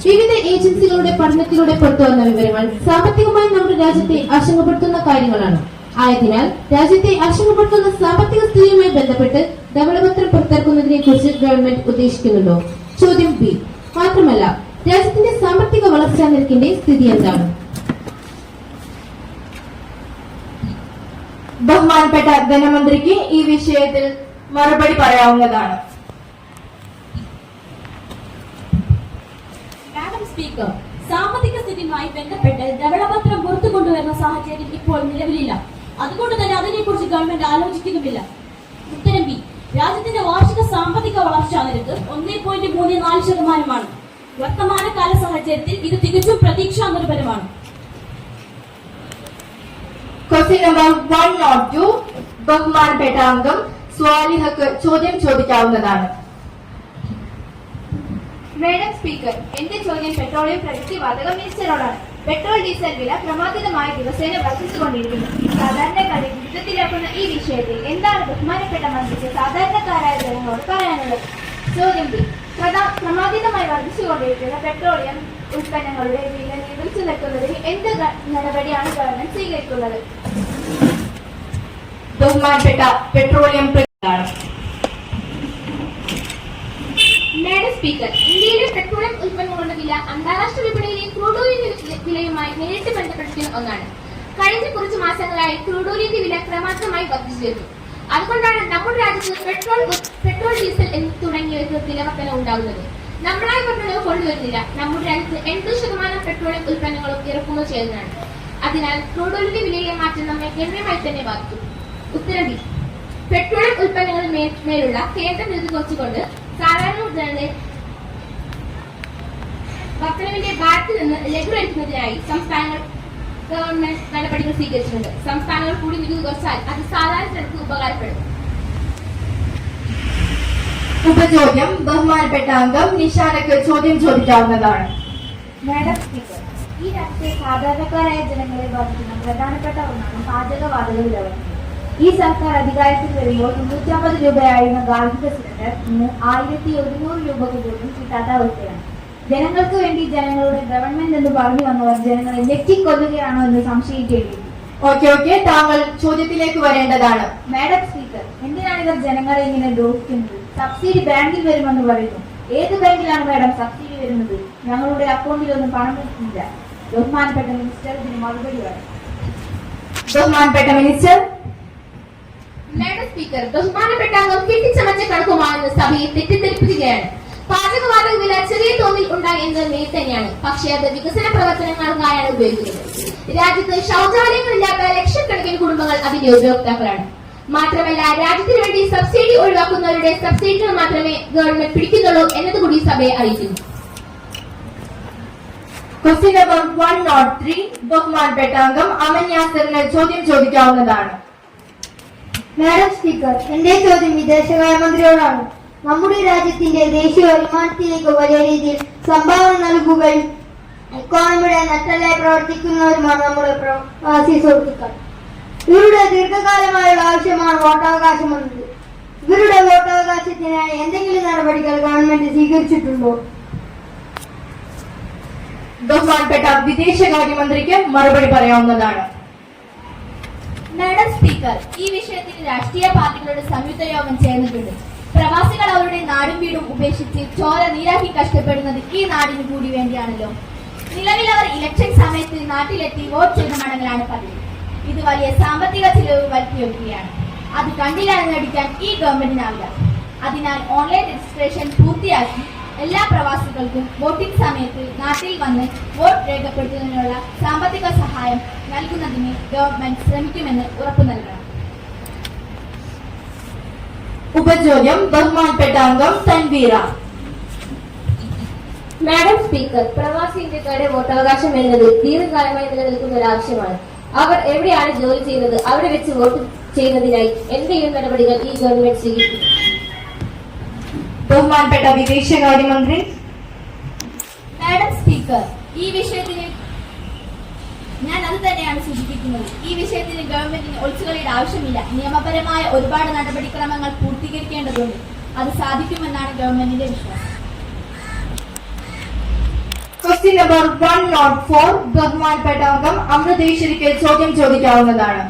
വിവിധ ഏജൻസികളുടെ പഠനത്തിലൂടെ പുറത്തുവന്ന വിവരങ്ങൾ സാമ്പത്തികമായി നമ്മുടെ രാജ്യത്തെ ആശങ്കപ്പെടുത്തുന്ന കാര്യങ്ങളാണ്. ആയതിനാൽ രാജ്യത്തെ ആശങ്കപ്പെടുത്തുന്ന സാമ്പത്തിക സ്ഥിതിയുമായി ബന്ധപ്പെട്ട് ധവളപത്രം പുറത്തിറക്കുന്നതിനെ കുറിച്ച് ഗവൺമെന്റ് ഉദ്ദേശിക്കുന്നുണ്ടോ? ചോദ്യം ബി. മാത്രമല്ല, രാജ്യത്തിന്റെ സാമ്പത്തിക വളർച്ചാ നിരക്കിന്റെ സ്ഥിതി എന്താണ്? ബഹുമാനപ്പെട്ട ധനമന്ത്രിക്ക് ഈ വിഷയത്തിൽ മറുപടി പറയാവുന്നതാണ്. മാഡം സ്പീക്കർ, സാമ്പത്തിക സ്ഥിതിയുമായി ബന്ധപ്പെട്ട് ധവളപത്രം പുറത്തു കൊണ്ടുവരുന്ന സാഹചര്യം ഇപ്പോൾ നിലവിലില്ല. അതുകൊണ്ട് തന്നെ അതിനെക്കുറിച്ച് ഗവൺമെന്റ് ആലോചിക്കുന്നുമില്ല. ഉത്തരം ബി. രാജ്യത്തിന്റെ വാർഷിക സാമ്പത്തിക വളർച്ചാ നിരക്ക് 1.34%. വർത്തമാനകാല സാഹചര്യത്തിൽ ഇത് തികച്ചും പ്രതീക്ഷാ നിർഭരമാണ്. Question number 102. ബഹുമാനപ്പെട്ട അംഗം സ്വാലിഹക്ക് ചോദ്യം ചോദിക്കാവുന്നതാണ്. മാഡം സ്പീക്കർ, എന്റെ ചോദ്യം പെട്രോളിയം പ്രകൃതിവാതക മിനിസ്റ്ററോടാണ്. പെട്രോൾ ഡീസൽ വില ക്രമാതീതമായ ദിവസേന വർദ്ധിച്ചുകൊണ്ടിരിക്കുന്നു. സാധാരണക്കാരെ ദുരിതത്തിലാക്കുന്ന ഈ വിഷയത്തിൽ എന്താണ് ബഹുമാനപ്പെട്ട മന്ത്രിക്ക് സാധാരണക്കാരായ ജനങ്ങളോട് പറയാനുള്ളത്? ചോദ്യം ബി. ക്രമാതീതമായി വർദ്ധിച്ചുകൊണ്ടിരിക്കുന്ന പെട്രോളിയം ഉൽപ്പന്നങ്ങളുടെ വില നിയന്ത്രിച്ചു നിർത്തുന്നതിന് എന്ത് നടപടിയാണ് ഗവൺമെന്റ് സ്വീകരിക്കുന്നത്? ബഹുമാനപ്പെട്ട പെട്രോളിയം മാഡം സ്പീക്കർ, ഇന്ത്യയിലെ പെട്രോളിയം ഉൽപ്പന്നങ്ങളുടെ വില അന്താരാഷ്ട്ര വിപണിയിലെ ക്രൂഡ് ഓയിലിന്റെ വിലയുമായി നേരിട്ട് ബന്ധപ്പെട്ടിരിക്കുന്ന ഒന്നാണ്. കഴിഞ്ഞ കുറച്ച് മാസങ്ങളായി ക്രൂഡ് ഓയിലിന്റെ വില ക്രമാതീതമായി വർദ്ധിച്ചു വരുന്നു. അതുകൊണ്ടാണ് നമ്മുടെ രാജ്യത്ത് പെട്രോൾ ഡീസൽ തുടങ്ങിയവർക്ക് വിലവർധന ഉണ്ടാകുന്നത്. നമ്മളായി പെട്രോളിയം കൊണ്ടുവരുന്നില്ല. നമ്മുടെ രാജ്യത്ത് 80% പെട്രോളിയം ഉൽപ്പന്നങ്ങളും ഇറക്കുമതി ചെയ്യുന്നതാണ്. അതിനാൽ ക്രൂഡ് ഓയിലിന്റെ വിലയിലെ മാറ്റം നമ്മെ ഗണ്യമായി തന്നെ ബാധിക്കും. ഉത്തരം ബി. പെട്രോളിയം ഉൽപ്പന്നങ്ങളിൽ മേലുള്ള കേന്ദ്ര നികുതി കുറച്ചുകൊണ്ട് സാധാരണ ജനങ്ങളെ വർധനവിന്റെ ഭാരത്തിൽ നിന്ന് ലഘൂകരിക്കുന്നതിനായി സംസ്ഥാനങ്ങൾ ഗവൺമെന്റ് നടപടികൾ സ്വീകരിച്ചിട്ടുണ്ട്. സംസ്ഥാനങ്ങൾ കൂടി നികുതി കുറച്ചാൽ അത് സാധാരണ ജനങ്ങൾക്ക് ഉപകാരപ്പെടും. ഉപചോദ്യം. ബഹുമാനപ്പെട്ട അംഗം നിഷാനക്ക് ചോദ്യം ചോദിക്കാവുന്നതാണ്. മാഡം സ്പീക്കർ, ഈ രാജ്യത്തെ സാധാരണക്കാരായ ജനങ്ങളെ ബാധിക്കുന്ന പ്രധാനപ്പെട്ട ഒന്നാണ് പാചകവാതക വിലവർദ്ധന. ഈ സർക്കാർ അധികാരത്തിൽ വരുമ്പോൾ 350 രൂപയായിരുന്ന ഗാർഹിക സിലിണ്ടർ ഇന്ന് 1100 രൂപക്ക് പോലും കിട്ടാത്ത അവസ്ഥയാണ്. ജനങ്ങൾക്ക് വേണ്ടി ജനങ്ങളുടെ ഗവൺമെന്റ് എന്ന് പറഞ്ഞു വന്നവർ ജനങ്ങളെ ഞെക്കിക്കൊല്ലുകയാണോ എന്ന് സംശയിക്കേണ്ടിയിരിക്കും. ഓക്കെ, താങ്കൾ ചോദ്യത്തിലേക്ക് വരേണ്ടതാണ്. മാഡം സ്പീക്കർ, എന്തിനാണ് ഇവർ ജനങ്ങളെ ഇങ്ങനെ ദ്രോഹിക്കുന്നത്? സബ്സിഡി ബാങ്കിൽ വരുമെന്ന് പറയുന്നു. ഏത് ബാങ്കിലാണ് മാഡം സബ്സിഡി വരുന്നത്? ഞങ്ങളുടെ അക്കൗണ്ടിലൊന്നും പണം വരുന്നില്ല. ബഹുമാനപ്പെട്ട മിനിസ്റ്റർ ഇതിന് മറുപടി പറയും. ബഹുമാനപ്പെട്ട മിനിസ്റ്റർ. മാഡം സ്പീക്കർ, ബഹുമാനപ്പെട്ട അംഗം കെട്ടിച്ചമച്ച കണക്കുമാണെന്ന് സഭയെ തെറ്റിദ്ധരിപ്പിക്കുകയാണ്. പാചകവാതക വില ചെറിയ തോതിൽ ഉണ്ടായി എന്നത് നേര് തന്നെയാണ്. പക്ഷേ അത് വികസന പ്രവർത്തനങ്ങൾക്കായാണ് ഉപയോഗിക്കുന്നത്. രാജ്യത്ത് ശൗചാലയങ്ങളില്ലാത്ത ലക്ഷക്കണക്കിന് കുടുംബങ്ങൾ അതിന്റെ ഉപയോക്താക്കളാണ്. മാത്രമല്ല, രാജ്യത്തിന് വേണ്ടി സബ്സിഡി ഒഴിവാക്കുന്നവരുടെ സബ്സിഡികൾ മാത്രമേ ഗവൺമെന്റ് പിടിക്കുന്നുള്ളൂ എന്നതുകൂടി സഭയെ അറിയിക്കുന്നു. Question number 103. ബഹുമാനപ്പെട്ട അംഗം അമൻ യാസറിന് ചോദ്യം ചോദിക്കാവുന്നതാണ്. മാഡം സ്പീക്കർ, എന്റെ ചോദ്യം വിദേശകാര്യമന്ത്രിയോടാണ്. നമ്മുടെ രാജ്യത്തിന്റെ ദേശീയ വരുമാനത്തിലേക്ക് വലിയ രീതിയിൽ സംഭാവന നൽകുകയും എക്കോണമിയുടെ നട്ടലായി പ്രവർത്തിക്കുന്നവരുമാണ് നമ്മുടെ പ്രവാസി സുഹൃത്തുക്കൾ. ഇവരുടെ ദീർഘകാലമായുള്ള ആവശ്യമാണ് വോട്ടവകാശം എന്നത്. ഇവരുടെ വോട്ടവകാശത്തിനായി എന്തെങ്കിലും നടപടികൾ ഗവൺമെന്റ് സ്വീകരിച്ചിട്ടുണ്ടോ? ബഹുമാനപ്പെട്ട വിദേശകാര്യമന്ത്രിക്ക് മറുപടി പറയാവുന്നതാണ്. മാഡം സ്പീക്കർ, ഈ വിഷയത്തിൽ രാഷ്ട്രീയ പാർട്ടികളുടെ സംയുക്ത യോഗം ചേർന്നിട്ടുണ്ട്. പ്രവാസികൾ അവരുടെ നാടും വീടും ഉപേക്ഷിച്ച് ചോര നീരാക്കി കഷ്ടപ്പെടുന്നത് ഈ നാടിനു കൂടി വേണ്ടിയാണല്ലോ. നിലവിൽ അവർ ഇലക്ഷൻ സമയത്ത് നാട്ടിലെത്തി വോട്ട് ചെയ്ത് മടങ്ങലാണ് പതിവ്. ഇത് വലിയ സാമ്പത്തിക ചിലവ് വരുത്തിയൊക്കെയാണ്. അത് കണ്ടില്ല എന്ന് നടിക്കാൻ ഈ ഗവൺമെന്റിനാവില്ല. അതിനാൽ ഓൺലൈൻ രജിസ്ട്രേഷൻ പൂർത്തിയാക്കി എല്ലാ പ്രവാസികൾക്കും വോട്ടിംഗ് സമയത്ത് നാട്ടിൽ വന്ന് വോട്ട് രേഖപ്പെടുത്തുന്നതിനുള്ള സാമ്പത്തിക സഹായം നൽകുന്നതിന് ഗവൺമെന്റ് ശ്രമിക്കുമെന്ന് ഉറപ്പു നൽകണം. ഉപചോദ്യം ബഹുമാനപ്പെട്ട അംഗം തൻവീറ. മാഡം സ്പീക്കർ, പ്രവാസി ഇന്ത്യക്കാരുടെ വോട്ടവകാശം എന്നത് ദീർഘകാലമായി നിലനിൽക്കുന്ന ഒരു ആവശ്യമാണ്. അവർ എവിടെയാണ് ജോലി ചെയ്യുന്നത് അവിടെ വെച്ച് വോട്ട് ചെയ്യുന്നതിനായി എന്തെങ്കിലും നടപടികൾ ഈ ഗവൺമെന്റ് സ്വീകരിക്കും? ബഹുമാനപ്പെട്ട വിദേശകാര്യമന്ത്രി. മാഡം സ്പീക്കർ, ഈ വിഷയത്തിന് ഞാൻ അത് തന്നെയാണ് സൂചിപ്പിക്കുന്നത്. ഈ വിഷയത്തിന് ഗവൺമെന്റിന് ഒളിച്ചുകളിയുടെ ആവശ്യമില്ല. നിയമപരമായ ഒരുപാട് നടപടിക്രമങ്ങൾ പൂർത്തീകരിക്കേണ്ടതുണ്ട്. അത് സാധിക്കുമെന്നാണ് ഗവൺമെന്റിന്റെ വിശ്വാസം. ക്വസ്റ്റ്യൻ നമ്പർ 104 ബഹുമാനപ്പെട്ട അംഗം അമൃതേശ്വരിക്ക് ചോദ്യം ചോദിക്കാവുന്നതാണ്.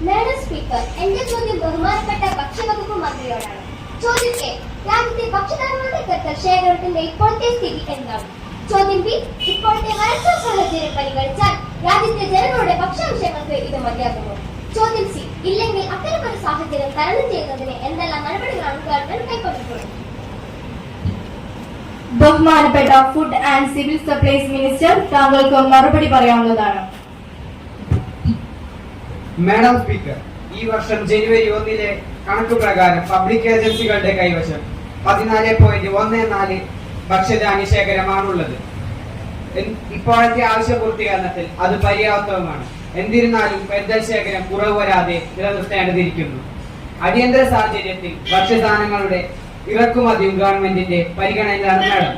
മാഡം സ്പീക്കർ, എന്റെ ചോദ്യം ബഹുമാനപ്പെട്ട ഭക്ഷ്യവകുപ്പ് മന്ത്രിയോടാണ്. ചോദ്യം എ, രാജ്യത്തെ ഭക്ഷ്യധാന്യങ്ങളുടെ കരുതൽ ശേഖരത്തിന്റെ ഇപ്പോഴത്തെ സ്ഥിതി എന്താണ്? ചോദ്യം ബി, ഇപ്പോഴത്തെ വരൾച്ച സാഹചര്യം പരിഗണിച്ചാൽ രാജ്യത്തെ ജനങ്ങളുടെ ഭക്ഷ്യാവശ്യങ്ങൾക്ക് ഇത് മതിയാകുമോ? ചോദ്യം സി, ഇല്ലെങ്കിൽ അത്തരമൊരു സാഹചര്യം തരണം ചെയ്യുന്നതിന് എന്തെല്ലാം നടപടികളാണ് ഗവൺമെന്റ് കൈക്കൊണ്ടിട്ടുള്ളത്? ബഹുമാനപ്പെട്ട food and civil supplies minister, താങ്കൾക്ക് മറുപടി പറയാവുന്നതാണ്. മാഡം സ്പീക്കർ, ഈ വർഷം ജനുവരി 1 കണക്ക് പ്രകാരം പബ്ലിക് ഏജൻസികളുടെ കൈവശം 14.14 ഭക്ഷ്യധാന്യ ശേഖരമാണുള്ളത്. ഇപ്പോഴത്തെ ആവശ്യ പൂർത്തീകരണത്തിൽ അത് പര്യാപ്തവുമാണ്. എന്നിരുന്നാലും കരുതൽ ശേഖരം കുറവ് വരാതെ നിലനിർത്തേണ്ടതിരിക്കുന്നു. അടിയന്തര സാഹചര്യത്തിൽ ഭക്ഷ്യധാന്യങ്ങളുടെ ഇറക്കുമതിയും ഗവൺമെന്റിന്റെ പരിഗണനയിലാണ് മാഡം.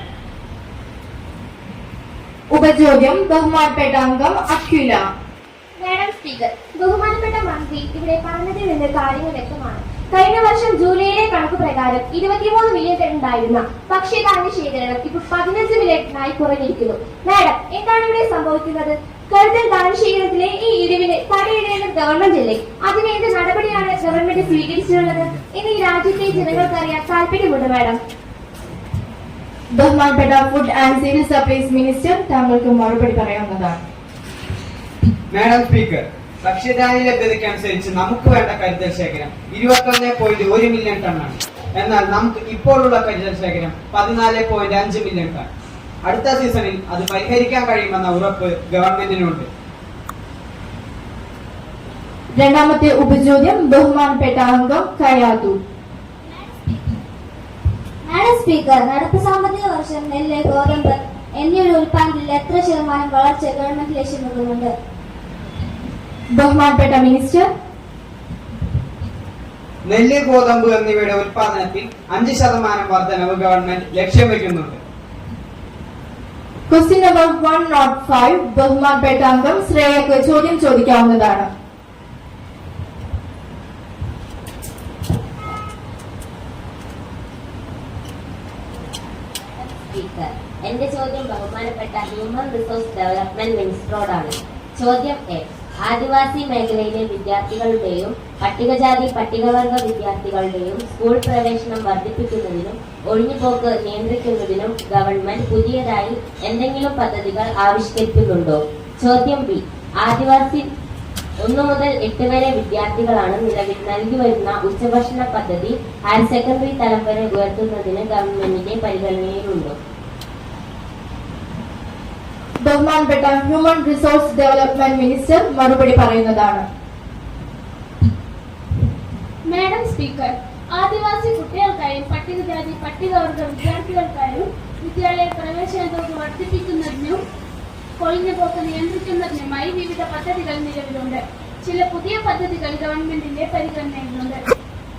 ഉപചോദ്യം ബഹുമാനപ്പെട്ട അംഗം അഖില. മാഡം സ്പീക്കർ, ബഹുമാനപ്പെട്ട മന്ത്രി ഇവിടെ പറഞ്ഞതിൽ നിന്ന് കാര്യങ്ങൾ വ്യക്തമാണ്. കഴിഞ്ഞ വർഷം ജൂലൈയിലെ കണക്ക് പ്രകാരം 23 മില്യൺ ടൺ ഉണ്ടായിരുന്ന ഭക്ഷ്യധാന്യ ശേഖരണം ഇപ്പോൾ 15 മില്യൺ ടണ്ണായി കുറഞ്ഞിരിക്കുന്നു. മാഡം, എന്താണ് ഇവിടെ സംഭവിക്കുന്നത്? കരുതൽ ധാന്യശേഖരത്തിലെ ഈ ഇടിവിന് തടയിടേണ്ട ഗവൺമെന്റ് അല്ലേ? അതിന് എന്ത് നടപടിയാണ് ഗവൺമെന്റ് സ്വീകരിച്ചിട്ടുള്ളത് എന്ന് ഈ രാജ്യത്തെ ജനങ്ങൾക്ക് അറിയാൻ താല്പര്യമുണ്ട് മാഡം. ബഹുമാനപ്പെട്ട food and civil supplies minister, താങ്കൾക്ക് മറുപടി പറയാവുന്നതാണ്. മാഡം സ്പീക്കർ, ഭക്ഷ്യധാന്യ ലഭ്യതയ്ക്കനുസരിച്ച് നമുക്ക് വേണ്ട കരുതൽ ശേഖരം 21.1 മില്യൺ ടണ്ണാണ്. എന്നാൽ നമുക്ക് ഇപ്പോഴുള്ള കരുതൽ ശേഖരം 14.5 മില്യൺ ടൺ. അടുത്ത സീസണിൽ അത് പരിഹരിക്കാൻ കഴിയുമെന്ന ഉറപ്പ് ഗവൺമെന്റിനുണ്ട്. രണ്ടാമത്തെ ഉപചോദ്യം ബഹുമാനപ്പെട്ട അംഗം കയാതു. മാഡം സ്പീക്കർ, നടപ്പ് സാമ്പത്തിക വർഷം നെല്ല്, ഗോതമ്പ് എന്നിവയുടെ ഉൽപാദനത്തിൽ എത്ര ശതമാനം വളർച്ച ഗവൺമെന്റ് ലക്ഷ്യമിടുന്നുണ്ട്? ബഹുമാനപ്പെട്ട മിനിസ്റ്റർ. നെല്ല്, ഗോതമ്പ് എന്നിവയുടെ ഉൽപാദനത്തിൽ 5% വർധനവ് ഗവൺമെന്റ് ലക്ഷ്യം വയ്ക്കുന്നുണ്ട്. ക്വസ്റ്റ്യൻ നമ്പർ 105 ബഹുമാനപ്പെട്ട അംഗം ശ്രേയക്ക് ചോദ്യം ചോദിക്കാവുന്നതാണ്. സ്പീക്കർ, എന്റെ ചോദ്യം ബഹുമാനപ്പെട്ട ഹ്യൂമൻ റിസോഴ്സ് ഡെവലപ്മെന്റ് മിനിസ്റ്ററോടാണ്. ചോദ്യം എ, ആദിവാസി മേഖലയിലെ വിദ്യാർത്ഥികളുടെയും പട്ടികജാതി പട്ടികവർഗ വിദ്യാർത്ഥികളുടെയും സ്കൂൾ പ്രവേശനം വർദ്ധിപ്പിക്കുന്നതിനും ഒഴിഞ്ഞുപോക്ക് നിയന്ത്രിക്കുന്നതിനും ഗവൺമെന്റ് പുതിയതായി എന്തെങ്കിലും പദ്ധതികൾ ആവിഷ്കരിക്കുന്നുണ്ടോ? ചോദ്യം ബി, ആദിവാസി 1 മുതൽ 8 വരെ വിദ്യാർത്ഥികളാണ് നിലവിൽ നൽകി വരുന്ന ഉച്ചഭക്ഷണ പദ്ധതി ഹയർ സെക്കൻഡറി തലം വരെ ഉയർത്തുന്നതിന് ഗവൺമെന്റിന്റെ പരിഗണനയിലുണ്ടോ? ബഹുമാനപ്പെട്ട ഹ്യൂമൻ റിസോഴ്സ് ഡെവലപ്മെന്റ് മിനിസ്റ്റർ മറുപടി പറയുന്നതാണ്. മാഡം സ്പീക്കർ, ആദിവാസി കുട്ടികൾക്കായും പട്ടികജാതി പട്ടികവർഗ വിദ്യാർത്ഥികൾക്കായും വിദ്യാലയ പ്രവേശന തോത് വർദ്ധിപ്പിക്കുന്നതിനും കൊഴിഞ്ഞുപോക്ക് നിയന്ത്രിക്കുന്നതിനുമായി വിവിധ പദ്ധതികൾ നിലവിലുണ്ട്. ചില പുതിയ പദ്ധതികൾ ഗവൺമെന്റിന്റെ പരിഗണനയിലുണ്ട്.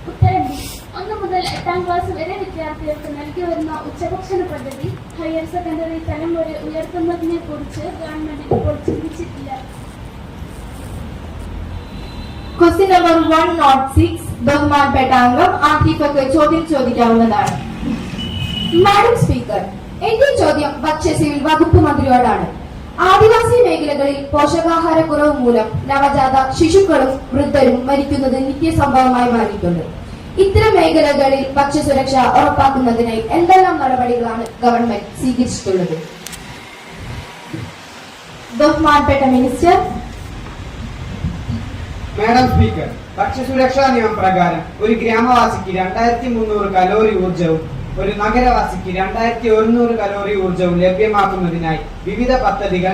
ഉത്തരം ബി, 1 മുതൽ 8ാം ക്ലാസ് വരെ വിദ്യാർത്ഥികൾക്ക് നൽകി വരുന്ന ഉച്ചഭക്ഷണ പദ്ധതി ഹയർ സെക്കൻഡറി തലം വരെ ഉയർത്തുന്നതിനെ കുറിച്ച് ഗവൺമെന്റ് ഇപ്പോൾ ചിന്തിച്ചിട്ടില്ല. ക്വസ്റ്റ്യൻ നമ്പർ 106 ബഹുമാനപ്പെട്ട അംഗം ആതിഫക്ക് ചോദ്യം ചോദിക്കാവുന്നതാണ്. മാഡം സ്പീക്കർ, എന്റെ ചോദ്യം ഭക്ഷ്യ സിവിൽ വകുപ്പ് മന്ത്രിയോടാണ്. ആദിവാസി മേഖലകളിൽ പോഷകാഹാരക്കുറവ് മൂലം നവജാത ശിശുക്കളും വൃദ്ധരും മരിക്കുന്നത് നിത്യസംഭവമായി മാറിയിട്ടുണ്ട്. ഇത്തരം മേഖലകളിൽ ഭക്ഷ്യസുരക്ഷ ഉറപ്പാക്കുന്നതിനായി എന്തെല്ലാം നടപടികളാണ് ഗവൺമെന്റ് സ്വീകരിച്ചിട്ടുള്ളത്? ബഹുമാനപ്പെട്ട മിനിസ്റ്റർ. മാഡം സ്പീക്കർ, ഭക്ഷ്യസുരക്ഷാ നിയമം പ്രകാരം ഒരു ഗ്രാമവാസിക്ക് 2300 കലോറി ഊർജവും ഒരു നഗരവാസിക്ക് 2100 കലോറി ഊർജവും ലഭ്യമാക്കുന്നതിനായി വിവിധ പദ്ധതികൾ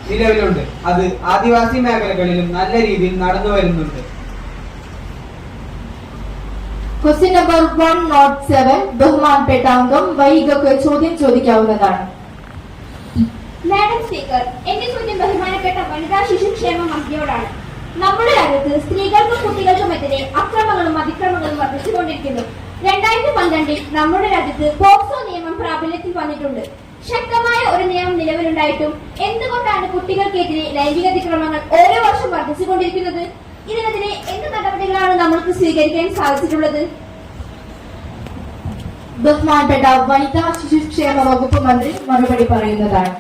നിലവിലുണ്ട്. അത് ആദിവാസി മേഖലകളിലും നല്ല രീതിയിൽ നടന്നു വരുന്നുണ്ട്. ക്വസ്റ്റ്യൻ നമ്പർ 107 ബഹുമാനപ്പെട്ട അംഗം വൈഗക്ക് ചോദ്യം ചോദിക്കാവുന്നതാണ്. മാഡം സ്പീക്കർ, എന്റെ ചോദ്യം ബഹുമാനപ്പെട്ട വനിതാ ശിശുക്ഷേമ മന്ത്രിയോടാണ്. നമ്മുടെ രാജ്യത്ത് സ്ത്രീകൾക്കും കുട്ടികൾക്കുമെതിരെ അക്രമങ്ങളും അതിക്രമങ്ങളും വർദ്ധിച്ചുകൊണ്ടിരിക്കുന്നു. 2012 നമ്മുടെ രാജ്യത്ത് പോക്സോ നിയമം പ്രാബല്യത്തിൽ വന്നിട്ടുണ്ട്. ശക്തമായ ഒരു നിയമം നിലവിലുണ്ടായിട്ടും എന്തുകൊണ്ടാണ് കുട്ടികൾക്കെതിരെ ലൈംഗിക അതിക്രമങ്ങൾ ഓരോ വർഷം വർദ്ധിച്ചുകൊണ്ടിരിക്കുന്നത്? ഇതിനെതിരെ എന്ത് നടപടികളാണ് നമ്മൾക്ക് സ്വീകരിക്കാൻ സാധിച്ചിട്ടുള്ളത്? ബഹുമാനപ്പെട്ട വനിതാ ശിശുക്ഷേമ വകുപ്പ് മന്ത്രി മറുപടി പറയുന്നതാണ്.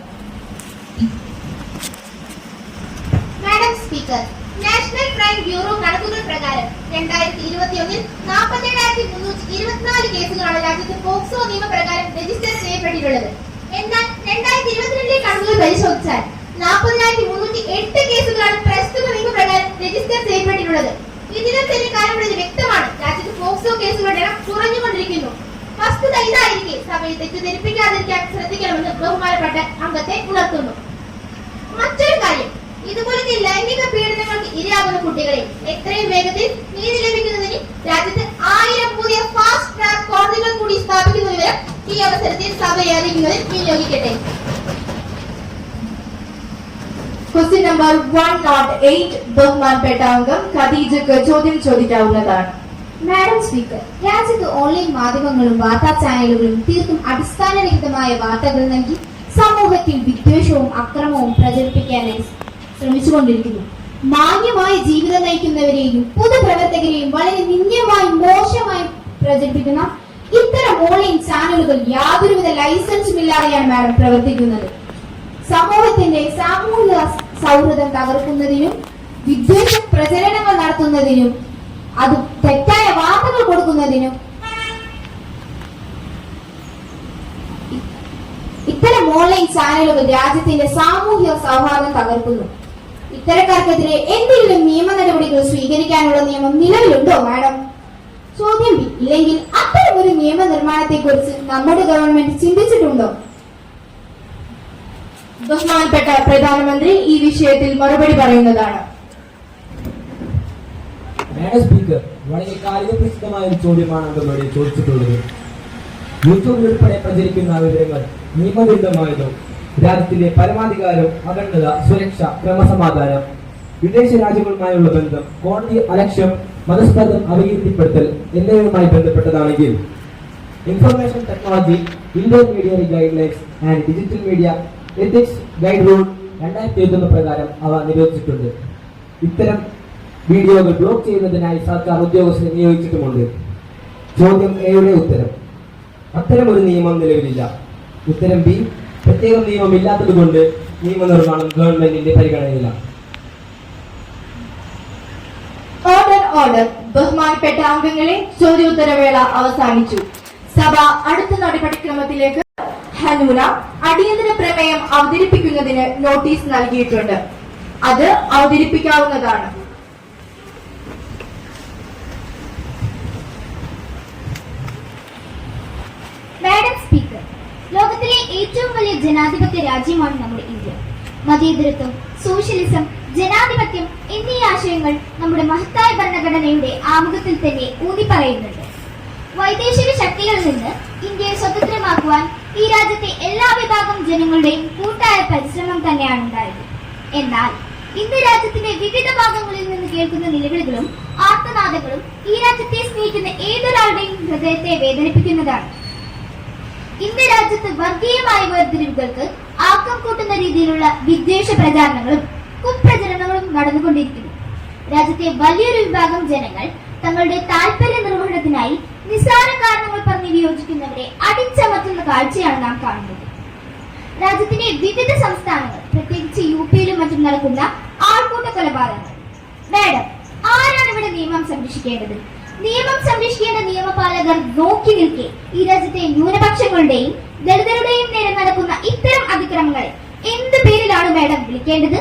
Madam speaker, national crime bureau കണക്കുകൾ പ്രകാരം 2021 47,324 കേസുകളാണ് രാജ്യത്ത് പോക്സോ നിയമപ്രകാരം രജിസ്റ്റർ ചെയ്യപ്പെട്ടിട്ടുള്ളത്. എന്നാൽ 2022 കണക്കുകൾ പരിശോധിച്ചാൽ 40,308 കേസുകളാണ് പ്രസ്തുത നിയമപ്രകാരം രജിസ്റ്റർ ചെയ്യപ്പെട്ടിട്ടുള്ളത്. ഇതിനൊക്കെ തന്നെ കാരണമുള്ളത് വ്യക്തമാണ്. രാജ്യത്ത് പോക്സോ കേസുകളുടെ എണ്ണം കുറഞ്ഞുകൊണ്ടിരിക്കുന്നു. വസ്തുത ഇതായിരിക്കെ സഭയിൽ തെറ്റിദ്ധരിപ്പിക്കാതിരിക്കാൻ ശ്രദ്ധിക്കണമെന്ന് ബഹുമാനപ്പെട്ട അംഗത്തെ ഉണർത്തുന്നു. മറ്റൊരു കാര്യം, ഇതുപോലത്തെ ലൈംഗിക പീഡനങ്ങൾക്ക് ഇരയാകുന്ന കുട്ടികളെ എത്രയും വേഗത്തിൽ നീതി ലഭിക്കുന്നതിന് രാജ്യത്ത് 1000 പുതിയ ഫാസ്റ്റ് ട്രാക്ക് കോടതികൾ കൂടി സ്ഥാപിക്കുന്ന വിവരം ഈ അവസരത്തിൽ സഭയെ അറിയിക്കുന്നതിൽ വിനിയോഗിക്കട്ടെ. ക്വസ്റ്റ്യൻ നമ്പർ 108 ബഹുമാനപ്പെട്ട അംഗം ഖദീജക്ക് ചോദ്യം ചോദിക്കാവുന്നതാണ്. മാഡം സ്പീക്കർ, രാജ്യത്ത് ഓൺലൈൻ മാധ്യമങ്ങളും വാർത്താ ചാനലുകളും തീർത്തും അടിസ്ഥാനരഹിതമായ വാർത്തകൾ നൽകി സമൂഹത്തിൽ വിദ്വേഷവും അക്രമവും പ്രചരിപ്പിക്കാനായി ശ്രമിച്ചുകൊണ്ടിരിക്കുന്നു. മാന്യമായ ജീവിതം നയിക്കുന്നവരെയും പൊതുപ്രവർത്തകരെയും വളരെ നിന്ദ്യമായി മോശമായി പ്രചരിപ്പിക്കുന്ന ഇത്തരം ഓൺലൈൻ ചാനലുകൾ യാതൊരുവിധ ലൈസൻസും ഇല്ലാതെയാണ് മാഡം പ്രവർത്തിക്കുന്നത്. സമൂഹത്തിന്റെ സാമൂഹിക സൗഹൃദം തകർക്കുന്നതിനും വിദ്വേഷ പ്രചരണങ്ങൾ നടത്തുന്നതിനും അത് തെറ്റായ വാർത്തകൾ കൊടുക്കുന്നതിനും ഇത്തരം ഓൺലൈൻ ചാനലുകൾ രാജ്യത്തിന്റെ സാമൂഹിക സൗഹാർദ്ദം തകർക്കുന്നു. ഇത്തരക്കാർക്കെതിരെ എന്തെങ്കിലും നിയമ നടപടികൾ സ്വീകരിക്കാനുള്ള നിയമം നിലവിലുണ്ടോ മാഡം? ചോദ്യം ബി, ഇല്ലെങ്കിൽ അത്തരം ഒരു നിയമനിർമ്മാണത്തെ കുറിച്ച് നമ്മുടെ ഗവൺമെന്റ് ചിന്തിച്ചിട്ടുണ്ടോ? ബഹുമാനപ്പെട്ട പ്രധാനമന്ത്രി ഈ വിഷയത്തിൽ മറുപടി പറയുന്നതാണ്. മാഡം സ്പീക്കർ, വളരെ കാലികപ്രസിദ്ധമായ ഒരു ചോദ്യമാണ് അംഗങ്ങളോട് ചോദിച്ചിട്ടുള്ളത്. യൂട്യൂബിൽ ഉൾപ്പെടെ പ്രചരിക്കുന്ന വിവരങ്ങൾ നിയമവിരുദ്ധമായതോ രാജ്യത്തിന്റെ പരമാധികാരം, അഖണ്ഡത, സുരക്ഷ, ക്രമസമാധാനം, വിദേശ രാജ്യങ്ങളുമായുള്ള ബന്ധം, കോടതി അലക്ഷ്യം, മതസ്പർദ്ധം, അപകീർത്തിപ്പെടുത്തൽ എന്നിവയുമായി ബന്ധപ്പെട്ടതാണെങ്കിൽ information technology, Indian media guidelines and digital media ethics guide rule 2001 പ്രകാരം അവ നിരോധിച്ചിട്ടുണ്ട്. ഇത്തരം വീഡിയോകൾ ബ്ലോക്ക് ചെയ്യുന്നതിനായി സർക്കാർ ഉദ്യോഗസ്ഥരെ നിയോഗിച്ചിട്ടുമുണ്ട്. ചോദ്യം എയുടെ ഉത്തരം, അത്തരം ഒരു നിയമം നിലവിലില്ല. ഉത്തരം ബി, പ്രത്യേക നിയമം ഇല്ലാത്തതുകൊണ്ട് നിയമനിർമ്മാണം ഗവൺമെന്റിന്റെ പരിഗണനയിലാണ്. Order order. ബഹുമാനപ്പെട്ട അംഗങ്ങളെ, ചോദ്യോത്തരവേള അവസാനിച്ചു. സഭ അടുത്ത നടപടിക്രമത്തിലേക്ക് ഹനൂന അടിയന്തര പ്രമേയം അവതരിപ്പിക്കുന്നതിന് നോട്ടീസ് നൽകിയിട്ടുണ്ട്. അത് അവതരിപ്പിക്കാവുന്നതാണ്. മാഡം സ്പീക്കർ, ലോകത്തിലെ ഏറ്റവും വലിയ ജനാധിപത്യ രാജ്യമാണ് നമ്മുടെ ഇന്ത്യ. മതേതരത്വം, സോഷ്യലിസം, ജനാധിപത്യം എന്നീ ആശയങ്ങൾ നമ്മുടെ മഹത്തായ ഭരണഘടനയുടെ ആമുഖത്തിൽ തന്നെ ഊന്നി പറയുന്നുണ്ട്. വൈദേശിക ശക്തികളിൽ നിന്ന് ഇന്ത്യയെ സ്വതന്ത്രമാക്കുവാൻ ഈ രാജ്യത്തെ എല്ലാ വിഭാഗം ജനങ്ങളുടെയും കൂട്ടായ പരിശ്രമം തന്നെയാണ് ഉണ്ടായത്. എന്നാൽ ഇന്ന് രാജ്യത്തിന്റെ വിവിധ ഭാഗങ്ങളിൽ നിന്ന് കേൾക്കുന്ന നിലവിളികളും ആർത്തനാദങ്ങളും ഈ രാജ്യത്തെ സ്നേഹിക്കുന്ന ഏതൊരാളുടെയും ഹൃദയത്തെ വേദനിപ്പിക്കുന്നതാണ്. ഇന്ന് രാജ്യത്ത് വർഗീയമായ വേർതിരിവുകൾക്ക് ആക്കം കൂട്ടുന്ന രീതിയിലുള്ള വിദ്വേഷ പ്രചാരണങ്ങളും കുപ്രചരണങ്ങളും നടന്നുകൊണ്ടിരിക്കുന്നു. രാജ്യത്തെ വലിയൊരു വിഭാഗം ജനങ്ങൾ തങ്ങളുടെ താൽപര്യ നിർവഹണത്തിനായി നിസ്സാര കാരണങ്ങൾ പറഞ്ഞ് വിയോജിക്കുന്നവരെ അടിച്ചമർത്തുന്ന കാഴ്ചയാണ് നാം കാണുന്നത്. രാജ്യത്തിന്റെ വിവിധ സംസ്ഥാനങ്ങൾ, പ്രത്യേകിച്ച് യുപിയിലും മറ്റും നടക്കുന്ന ആൾക്കൂട്ട കൊലപാതകങ്ങൾ. മാഡം, ആരാണ് ഇവിടെ നിയമം സംരക്ഷിക്കേണ്ടത്? നിയമം സംരക്ഷിക്കേണ്ട നിയമപാലകർ നോക്കി നിൽക്കെ ഈ രാജ്യത്തെ ന്യൂനപക്ഷങ്ങളുടെയും ദളിതരുടെയും നേരെ നടക്കുന്ന ഇത്തരം അതിക്രമങ്ങളെ എന്ത് പേരിലാണ് മാഡം വിളിക്കേണ്ടത്?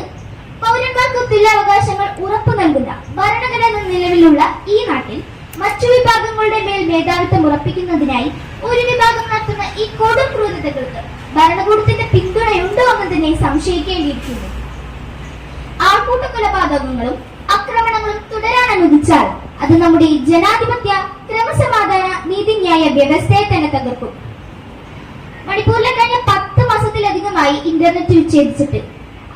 പൗരന്മാർക്ക് തുല്യാവകാശങ്ങൾ ഉറപ്പു നൽകുന്ന ഭരണഘടന നിലവിലുള്ള ഈ നാട്ടിൽ മറ്റു വിഭാഗങ്ങളുടെ മേൽ മേധാവിത്വം ഉറപ്പിക്കുന്നതിനായി ഒരു വിഭാഗം നടത്തുന്ന ഈ കൊടും ക്രൂരതകൾക്ക് ഭരണകൂടത്തിന്റെ പിന്തുണയുണ്ടോ എന്ന് തന്നെ സംശയിക്കേണ്ടിയിരിക്കുന്നു. ആൾക്കൂട്ട കൊലപാതകങ്ങളും ആക്രമണങ്ങളും തുടരാൻ അനുവദിച്ചാൽ അത് നമ്മുടെ ഈ ജനാധിപത്യ ക്രമസമാധാന നീതിന്യായ വ്യവസ്ഥയെ തന്നെ തകർക്കും. മണിപ്പൂരിലെ കഴിഞ്ഞ 10 മാസത്തിലധികമായി ഇന്റർനെറ്റ് വിച്ഛേദിച്ചിട്ട്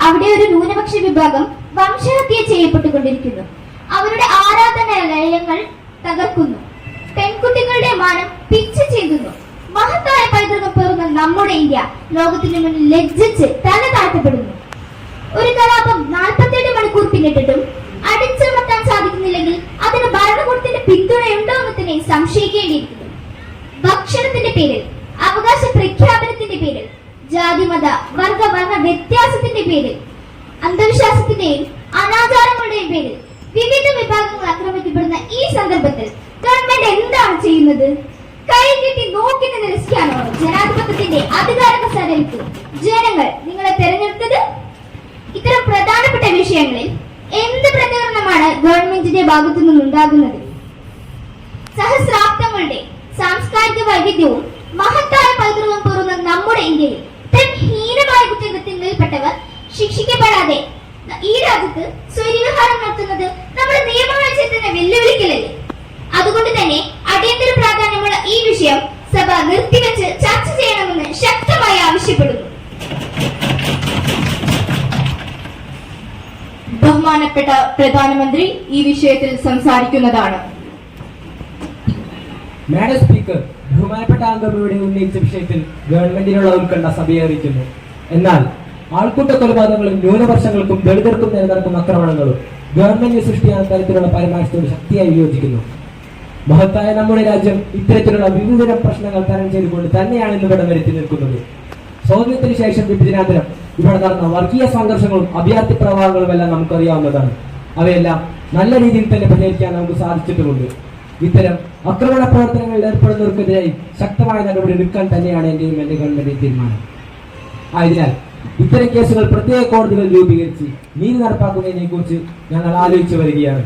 അവിടെ ഒരു ന്യൂനപക്ഷ വിഭാഗം വംശഹത്യ ചെയ്യപ്പെട്ടുകൊണ്ടിരിക്കുന്നു. അവരുടെ ആരാധനാലയങ്ങൾ തകർക്കുന്നു. പെൺകുട്ടികളുടെ മാനം പിച്ച് ചെയ്യുന്നു. മഹത്തായ പൈതൃകം പേറുന്ന നമ്മുടെ ഇന്ത്യ ലോകത്തിന് മുന്നിൽ ലജ്ജിച്ച് തല താഴ്ത്തപ്പെടുന്നു. ഒരു കലാപം 47 മണിക്കൂർ പിന്നിട്ടിട്ടും അടിച്ചമർത്താൻ സാധിക്കുന്നില്ലെങ്കിൽ അതിന് ഭരണകൂടത്തിന്റെ പിന്തുണയുണ്ടോ എന്ന് തന്നെ സംശയിക്കേണ്ടിയിരിക്കുന്നു. ഭക്ഷണത്തിന്റെ പേരിൽ, അവകാശ പ്രഖ്യാപനത്തിന്റെ പേരിൽ, ജാതിമത വർഗ വ്യത്യാസത്തിന്റെ പേരിൽ, അന്ധവിശ്വാസത്തിന്റെയും അനാചാരങ്ങളുടെയും പേരിൽ വിവിധ വിഭാഗങ്ങൾ ആക്രമിക്കപ്പെടുന്ന ഈ സന്ദർഭത്തിൽ ഗവൺമെന്റ് എന്താണ് ചെയ്യുന്നത്? കൈകെട്ടി നോക്കി നിരസിക്കാനോ ജനാധിപത്യത്തിന്റെ അധികാര കസേരയിലേക്ക് ജനങ്ങൾ നിങ്ങളെ തെരഞ്ഞെടുത്തത്? ഇത്തരം പ്രധാനപ്പെട്ട വിഷയങ്ങളിൽ എന്ത് പ്രതികരണമാണ് ഗവൺമെന്റിന്റെ ഭാഗത്തു നിന്നുണ്ടാകുന്നത്? സഹസ്രാബ്ദങ്ങളുടെ സാംസ്കാരിക വൈവിധ്യവും മഹത്തായ പൈതൃകവും പേറുന്ന നമ്മുടെ ഇന്ത്യയിൽ ഇത്തരം ഹീനമായ കുറ്റകൃത്യങ്ങളിൽപ്പെട്ടവർ ശിക്ഷിക്കപ്പെടാതെ ഈ രാജ്യത്ത് സ്വൈര്യവിഹാരം നടത്തുന്നത് നമ്മുടെ നിയമവ്യവസ്ഥയെ വെല്ലുവിളിക്കലല്ലേ? അതുകൊണ്ട് തന്നെ അടിയന്തര പ്രാധാന്യമുള്ള ഈ വിഷയം സഭ നിർത്തിവെച്ച് ചർച്ച ചെയ്യണമെന്ന് ശക്തമായി ആവശ്യപ്പെടുന്നു. ബഹുമാനപ്പെട്ട പ്രധാനമന്ത്രി ഈ വിഷയത്തിൽ സംസാരിക്കുന്നതാണ്. മാഡം സ്പീക്കർ, ബഹുമാനപ്പെട്ട അംഗം ഇവിടെ ഉന്നയിച്ച വിഷയത്തിൽ ഗവൺമെന്റിനുള്ള ഉത്കണ്ഠ സഭയെ അറിയിക്കുന്നു. എന്നാൽ ആൾക്കൂട്ട കൊലപാതകങ്ങളും ന്യൂനപക്ഷങ്ങൾക്കും ദളിതർക്കും നേരെ നടക്കുന്ന ആക്രമണങ്ങളും ഗവൺമെന്റ് സൃഷ്ടിയായ തരത്തിലുള്ള പരാമർശത്തോട് ശക്തിയായി വിയോജിക്കുന്നു. മഹത്തായ നമ്മുടെ രാജ്യം ഇത്തരത്തിലുള്ള വിവിധതരം പ്രശ്നങ്ങൾ തരണം ചെയ്തുകൊണ്ട് തന്നെയാണ് ഇന്ന് ഇവിടെ വരുത്തി നിൽക്കുന്നത്. സ്വാതന്ത്ര്യത്തിന് ശേഷം വിഭജനാന്തരം ഇവിടെ നടന്ന വർഗീയ സംഘർഷങ്ങളും അഭയാർത്ഥി പ്രവാഹങ്ങളും എല്ലാം നമുക്കറിയാവുന്നതാണ്. അവയെല്ലാം നല്ല രീതിയിൽ തന്നെ പരിഹരിക്കാൻ നമുക്ക് സാധിച്ചിട്ടുമുണ്ട്. ഇത്തരം ആക്രമണ പ്രവർത്തനങ്ങളിൽ ഏർപ്പെടുന്നവർക്കെതിരായി ശക്തമായ നടപടി എടുക്കാൻ തന്നെയാണ് എന്റെയും എന്റെ ഗവൺമെന്റ് തീരുമാനം. ആയതിനാൽ ഇത്തരം കേസുകൾ പ്രത്യേക കോടതികൾ രൂപീകരിച്ച് നീതി നടപ്പാക്കുന്നതിനെ കുറിച്ച് ഞങ്ങൾ ആലോചിച്ചു വരികയാണ്.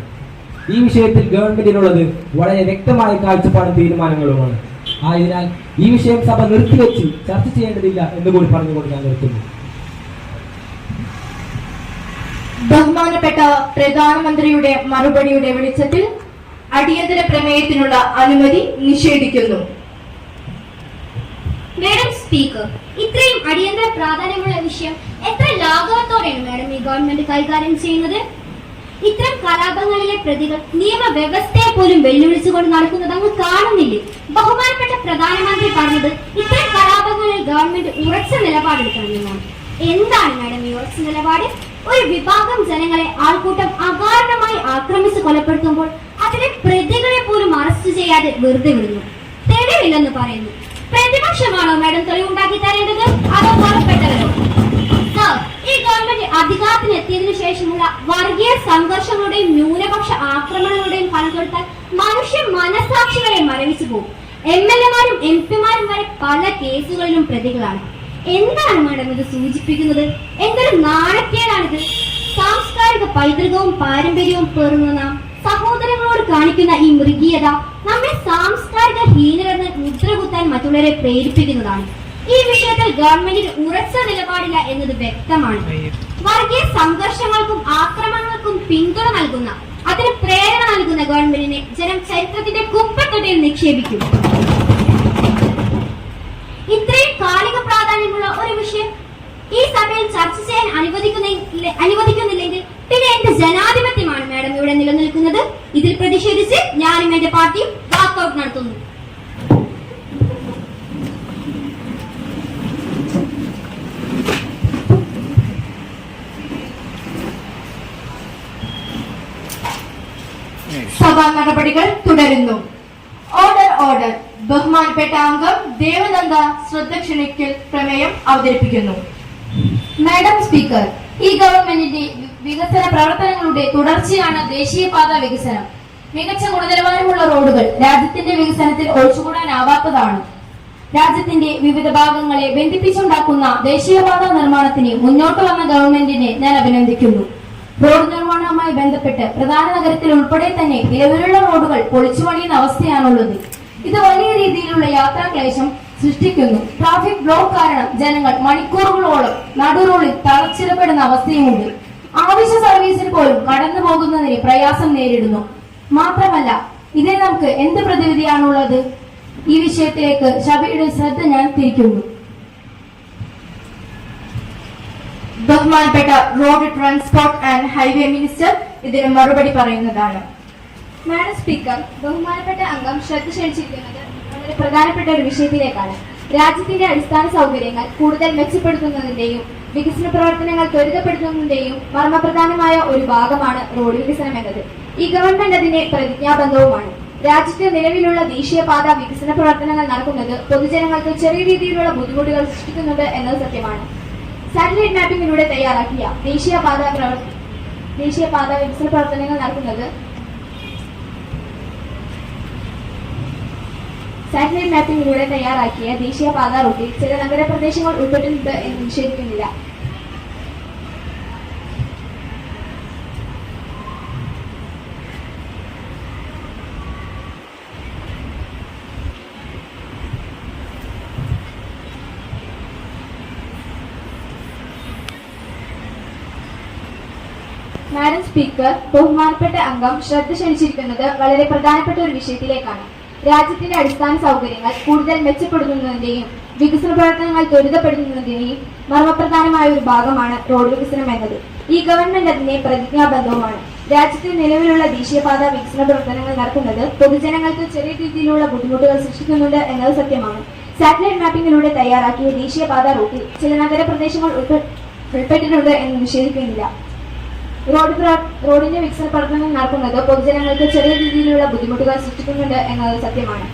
ഈ വിഷയത്തിൽ ഗവൺമെന്റിനുള്ളത് വളരെ വ്യക്തമായ കാഴ്ചപ്പാടും തീരുമാനങ്ങളുമാണ്. ആയതിനാൽ ഈ വിഷയം സഭ നിർത്തിവെച്ച് ചർച്ച ചെയ്യേണ്ടതില്ല എന്നുകൂടി പറഞ്ഞുകൊണ്ട് ഞാൻ നിർത്തുന്നു. ബഹുമാനപ്പെട്ട പ്രധാനമന്ത്രിയുടെ മറുപടിയുടെ വെളിച്ചത്തിൽ അടിയന്തര പ്രമേയത്തിനുള്ള അനുമതി നിഷേധിക്കുന്നു. മാഡം സ്പീക്കർ, ഇത്രയും അടിയന്തര പ്രാധാന്യമുള്ള വിഷയം എത്ര ലാഘവത്തോടെയാണ് മാഡം ഈ ഗവൺമെന്റ് കൈകാര്യം ചെയ്യുന്നത്? ഇത്തരം കലാപങ്ങളിലെ പ്രതികൾ നിയമവ്യവസ്ഥയെ പോലും വെല്ലുവിളിച്ചുകൊണ്ട് നടക്കുന്നത് അങ്ങ് കാണുന്നില്ലേ? ബഹുമാനപ്പെട്ട പ്രധാനമന്ത്രി പറഞ്ഞത് ഇത്തരം കലാപങ്ങളിൽ ഗവൺമെന്റ് ഉറച്ച നിലപാടെടുക്കണമെന്നാണ്. എന്താണ് മാഡം ഈ ഉറച്ച നിലപാട്? ഒരു വിഭാഗം ജനങ്ങളെ ആൾക്കൂട്ടം അകാരണമായി ആക്രമിച്ച് കൊലപ്പെടുത്തുമ്പോൾ അതിലെ പ്രതികളെ പോലും അറസ്റ്റ് ചെയ്യാതെ വെറുതെ വിടുന്നു. തെളിവില്ലെന്ന് പറയുന്നു. പ്രതിപക്ഷമാണോ മാഡം തെളിവുണ്ടാക്കി തരേണ്ടത്? അതോ പുറപ്പെട്ടവരോ? ഈ ഗവൺമെന്റ് അധികാരത്തിൽ എത്തിയതിനു ശേഷമുള്ള വർഗീയ സംഘർഷങ്ങളുടെയും ന്യൂനപക്ഷ ആക്രമണങ്ങളുടെയും ഫലം മനുഷ്യ മനസാക്ഷികളെ മരവിച്ചു പോകും. MLA-മാരും MP-മാരും വരെ പല കേസുകളിലും പ്രതികളാണ്. എന്താണ് മാഡം ഇത് സൂചിപ്പിക്കുന്നത്? എന്തൊരു നാണക്കേടാണിത്? സാംസ്കാരിക പൈതൃകവും പാരമ്പര്യവും പേറുന്ന നാം സഹോദരങ്ങളോട് കാണിക്കുന്ന ഈ മൃഗീയത നമ്മെ സാംസ്കാരിക ഹീനരെന്ന് മുദ്രകുത്താൻ മറ്റുള്ളവരെ പ്രേരിപ്പിക്കുന്നതാണ്. ഈ വിഷയത്തിൽ ഗവൺമെന്റിന് ഉറച്ച നിലപാടില്ല എന്നത് വ്യക്തമാണ്. വർഗീയ സംഘർഷങ്ങൾക്കും ആക്രമണങ്ങൾക്കും പിന്തുണ നൽകുന്ന, അതിന് പ്രേരണ നൽകുന്ന ഗവൺമെന്റിനെ ജനം ചരിത്രത്തിന്റെ കുപ്പത്തൊട്ടിയിൽ നിക്ഷേപിക്കും. ഇത്രയും കാലിക പ്രാധാന്യമുള്ള ഒരു വിഷയം ഈ സഭയിൽ ചർച്ച ചെയ്യാൻ അനുവദിക്കുന്നില്ലെങ്കിൽ പിന്നെ എന്ത് ജനാധിപത്യമാണ് മാഡം ഇവിടെ നിലനിൽക്കുന്നത്? ഇതിൽ പ്രതിഷേധിച്ച് ഞാനും എന്റെ പാർട്ടിയും വാക്കൌട്ട് നടത്തുന്നു. സഭാ നടപടികൾ തുടരുന്നു. ഓർഡർ. ബഹുമാനപ്പെട്ട അംഗം ദേവനന്ദ ശ്രദ്ധ ക്ഷണിക്കൽ പ്രമേയം അവതരിപ്പിക്കുന്നു. മാഡം സ്പീക്കർ, ഈ ഗവൺമെന്റിന്റെ വികസന പ്രവർത്തനങ്ങളുടെ തുടർച്ചയാണ് ദേശീയപാത വികസനം. മികച്ച ഗുണനിലവാരമുള്ള റോഡുകൾ രാജ്യത്തിന്റെ വികസനത്തിൽ ഒഴിച്ചുകൂടാനാവാത്തതാണ്. രാജ്യത്തിന്റെ വിവിധ ഭാഗങ്ങളെ ബന്ധിപ്പിച്ചുണ്ടാക്കുന്ന ദേശീയപാത നിർമ്മാണത്തിന് മുന്നോട്ട് വന്ന ഗവൺമെന്റിനെ ഞാൻ അഭിനന്ദിക്കുന്നു. റോഡ് നിർമ്മാണവുമായി ബന്ധപ്പെട്ട് പ്രധാന നഗരത്തിൽ ഉൾപ്പെടെ തന്നെ നിലവിലുള്ള റോഡുകൾ പൊളിച്ചുപണിയുന്ന അവസ്ഥയാണുള്ളത്. ഇത് വലിയ രീതിയിലുള്ള യാത്രാക്ലേശം സൃഷ്ടിക്കുന്നു. ട്രാഫിക് ബ്ലോക്ക് കാരണം ജനങ്ങൾ മണിക്കൂറുകളോളം നടു റോഡിൽ തളച്ചിടപ്പെടുന്ന അവസ്ഥയുമുണ്ട്. ആവശ്യ സർവീസിന് പോലും കടന്നു പോകുന്നതിന് പ്രയാസം നേരിടുന്നു. മാത്രമല്ല, ഇതിന് നമുക്ക് എന്ത് പ്രതിവിധിയാണുള്ളത്? ഈ വിഷയത്തിലേക്ക് ഷബിയുടെ ശ്രദ്ധ ഞാൻ തിരിക്കുന്നു. ബഹുമാനപ്പെട്ട road transport and highway minister ഇതിന് മറുപടി പറയുന്നതാണ്. മാഡം സ്പീക്കർ, ബഹുമാനപ്പെട്ട അംഗം ശ്രദ്ധ ക്ഷണിച്ചിരിക്കുന്നത് വളരെ പ്രധാനപ്പെട്ട ഒരു വിഷയത്തിലേക്കാണ്. രാജ്യത്തിന്റെ അടിസ്ഥാന സൗകര്യങ്ങൾ കൂടുതൽ മെച്ചപ്പെടുത്തുന്നതിന്റെയും വികസന പ്രവർത്തനങ്ങൾ ത്വരിതപ്പെടുത്തുന്നതിന്റെയും മർമ്മപ്രധാനമായ ഒരു ഭാഗമാണ് റോഡ് വികസനം എന്നത്. ഈ ഗവൺമെന്റ് അതിന്റെ പ്രതിജ്ഞാബദ്ധവുമാണ്. രാജ്യത്തെ നിലവിലുള്ള ദേശീയപാത വികസന പ്രവർത്തനങ്ങൾ നടക്കുന്നത് പൊതുജനങ്ങൾക്ക് ചെറിയ രീതിയിലുള്ള ബുദ്ധിമുട്ടുകൾ സൃഷ്ടിക്കുന്നുണ്ട് എന്നത് സത്യമാണ്. സാറ്റലൈറ്റ് മാപ്പിംഗിലൂടെ തയ്യാറാക്കിയ ദേശീയപാത വികസന പ്രവർത്തനങ്ങൾ നടക്കുന്നത് സാറ്റലൈറ്റ് മാപ്പിംഗിലൂടെ തയ്യാറാക്കിയ ദേശീയപാത റൂട്ടിൽ ചില നഗരപ്രദേശങ്ങൾ ഉൾപ്പെട്ടിട്ടുണ്ട് എന്ന് നിഷേധിക്കുന്നില്ല. മാഡം സ്പീക്കർ, ബഹുമാനപ്പെട്ട അംഗം ശ്രദ്ധ ക്ഷണിച്ചിരിക്കുന്നത് വളരെ പ്രധാനപ്പെട്ട ഒരു വിഷയത്തിലേക്കാണ്. രാജ്യത്തിന്റെ അടിസ്ഥാന സൗകര്യങ്ങൾ കൂടുതൽ മെച്ചപ്പെടുത്തുന്നതിന്റെയും വികസന പ്രവർത്തനങ്ങൾ ത്വരിതപ്പെടുത്തുന്നതിന്റെയും മർമ്മപ്രധാനമായ ഒരു ഭാഗമാണ് റോഡ് വികസനം എന്നത്. ഈ ഗവൺമെന്റ് അതിന്റെ പ്രതിജ്ഞാബദ്ധവുമാണ്. രാജ്യത്തെ നിലവിലുള്ള ദേശീയപാത വികസന പ്രവർത്തനങ്ങൾ നടക്കുന്നത് പൊതുജനങ്ങൾക്ക് ചെറിയ രീതിയിലുള്ള ബുദ്ധിമുട്ടുകൾ സൃഷ്ടിക്കുന്നുണ്ട് എന്നത് സത്യമാണ്. സാറ്റലൈറ്റ് മാപ്പിംഗിലൂടെ തയ്യാറാക്കിയ ദേശീയപാത റൂട്ടിൽ ചില നഗരപ്രദേശങ്ങൾ ഉൾപ്പെട്ടിട്ടുണ്ട് എന്ന് നിഷേധിക്കുന്നില്ല. റോഡിന്റെ വികസന പ്രവർത്തനങ്ങൾ നടക്കുന്നത് പൊതുജനങ്ങൾക്ക് ചെറിയ രീതിയിലുള്ള ബുദ്ധിമുട്ടുകൾ സൃഷ്ടിക്കുന്നുണ്ട് എന്നത് സത്യമാണ്.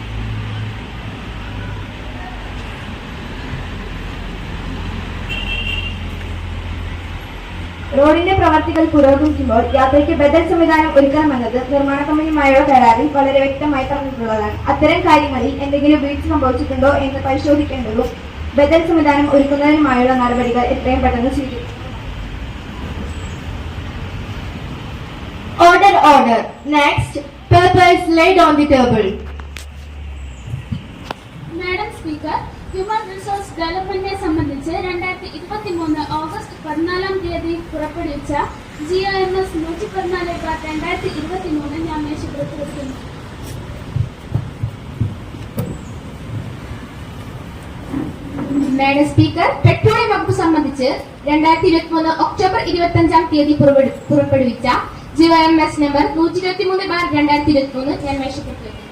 റോഡിന്റെ പ്രവർത്തികൾ പുരോഗമിക്കുമ്പോൾ യാത്രയ്ക്ക് ബദൽ സംവിധാനം ഒരുക്കണമെന്നത് നിർമ്മാണ കമ്പനിയുമായുള്ള കരാറിൽ വളരെ വ്യക്തമായി പറഞ്ഞിട്ടുള്ളതാണ്. അത്തരം കാര്യങ്ങളിൽ എന്തെങ്കിലും വീഴ്ച സംഭവിച്ചിട്ടുണ്ടോ എന്ന് പരിശോധിക്കേണ്ടതും ബദൽ സംവിധാനം ഒരുക്കുന്നതിനുമായുള്ള നടപടികൾ എത്രയും പെട്ടെന്ന് സ്വീകരിക്കും. Order, order. Next, paper is laid on the table. Madam speaker, human resource ഡെവലപ്മെന്റിനെ സംബന്ധിച്ച് 2023 ഓഗസ്റ്റ് 14 പുറപ്പെടുവിച്ച GOMS 114/2023 ഞാൻ മേശപ്പുറത്തിരിക്കുന്നു. മാഡം സ്പീക്കർ, പെട്രോളിയം വകുപ്പ് സംബന്ധിച്ച് 2023 ഒക്ടോബർ 25 പുറപ്പെടുവിച്ച GOMS നമ്പർ 123/2023 ഞാൻ മേശപ്പുറത്തിരിക്കുന്നു.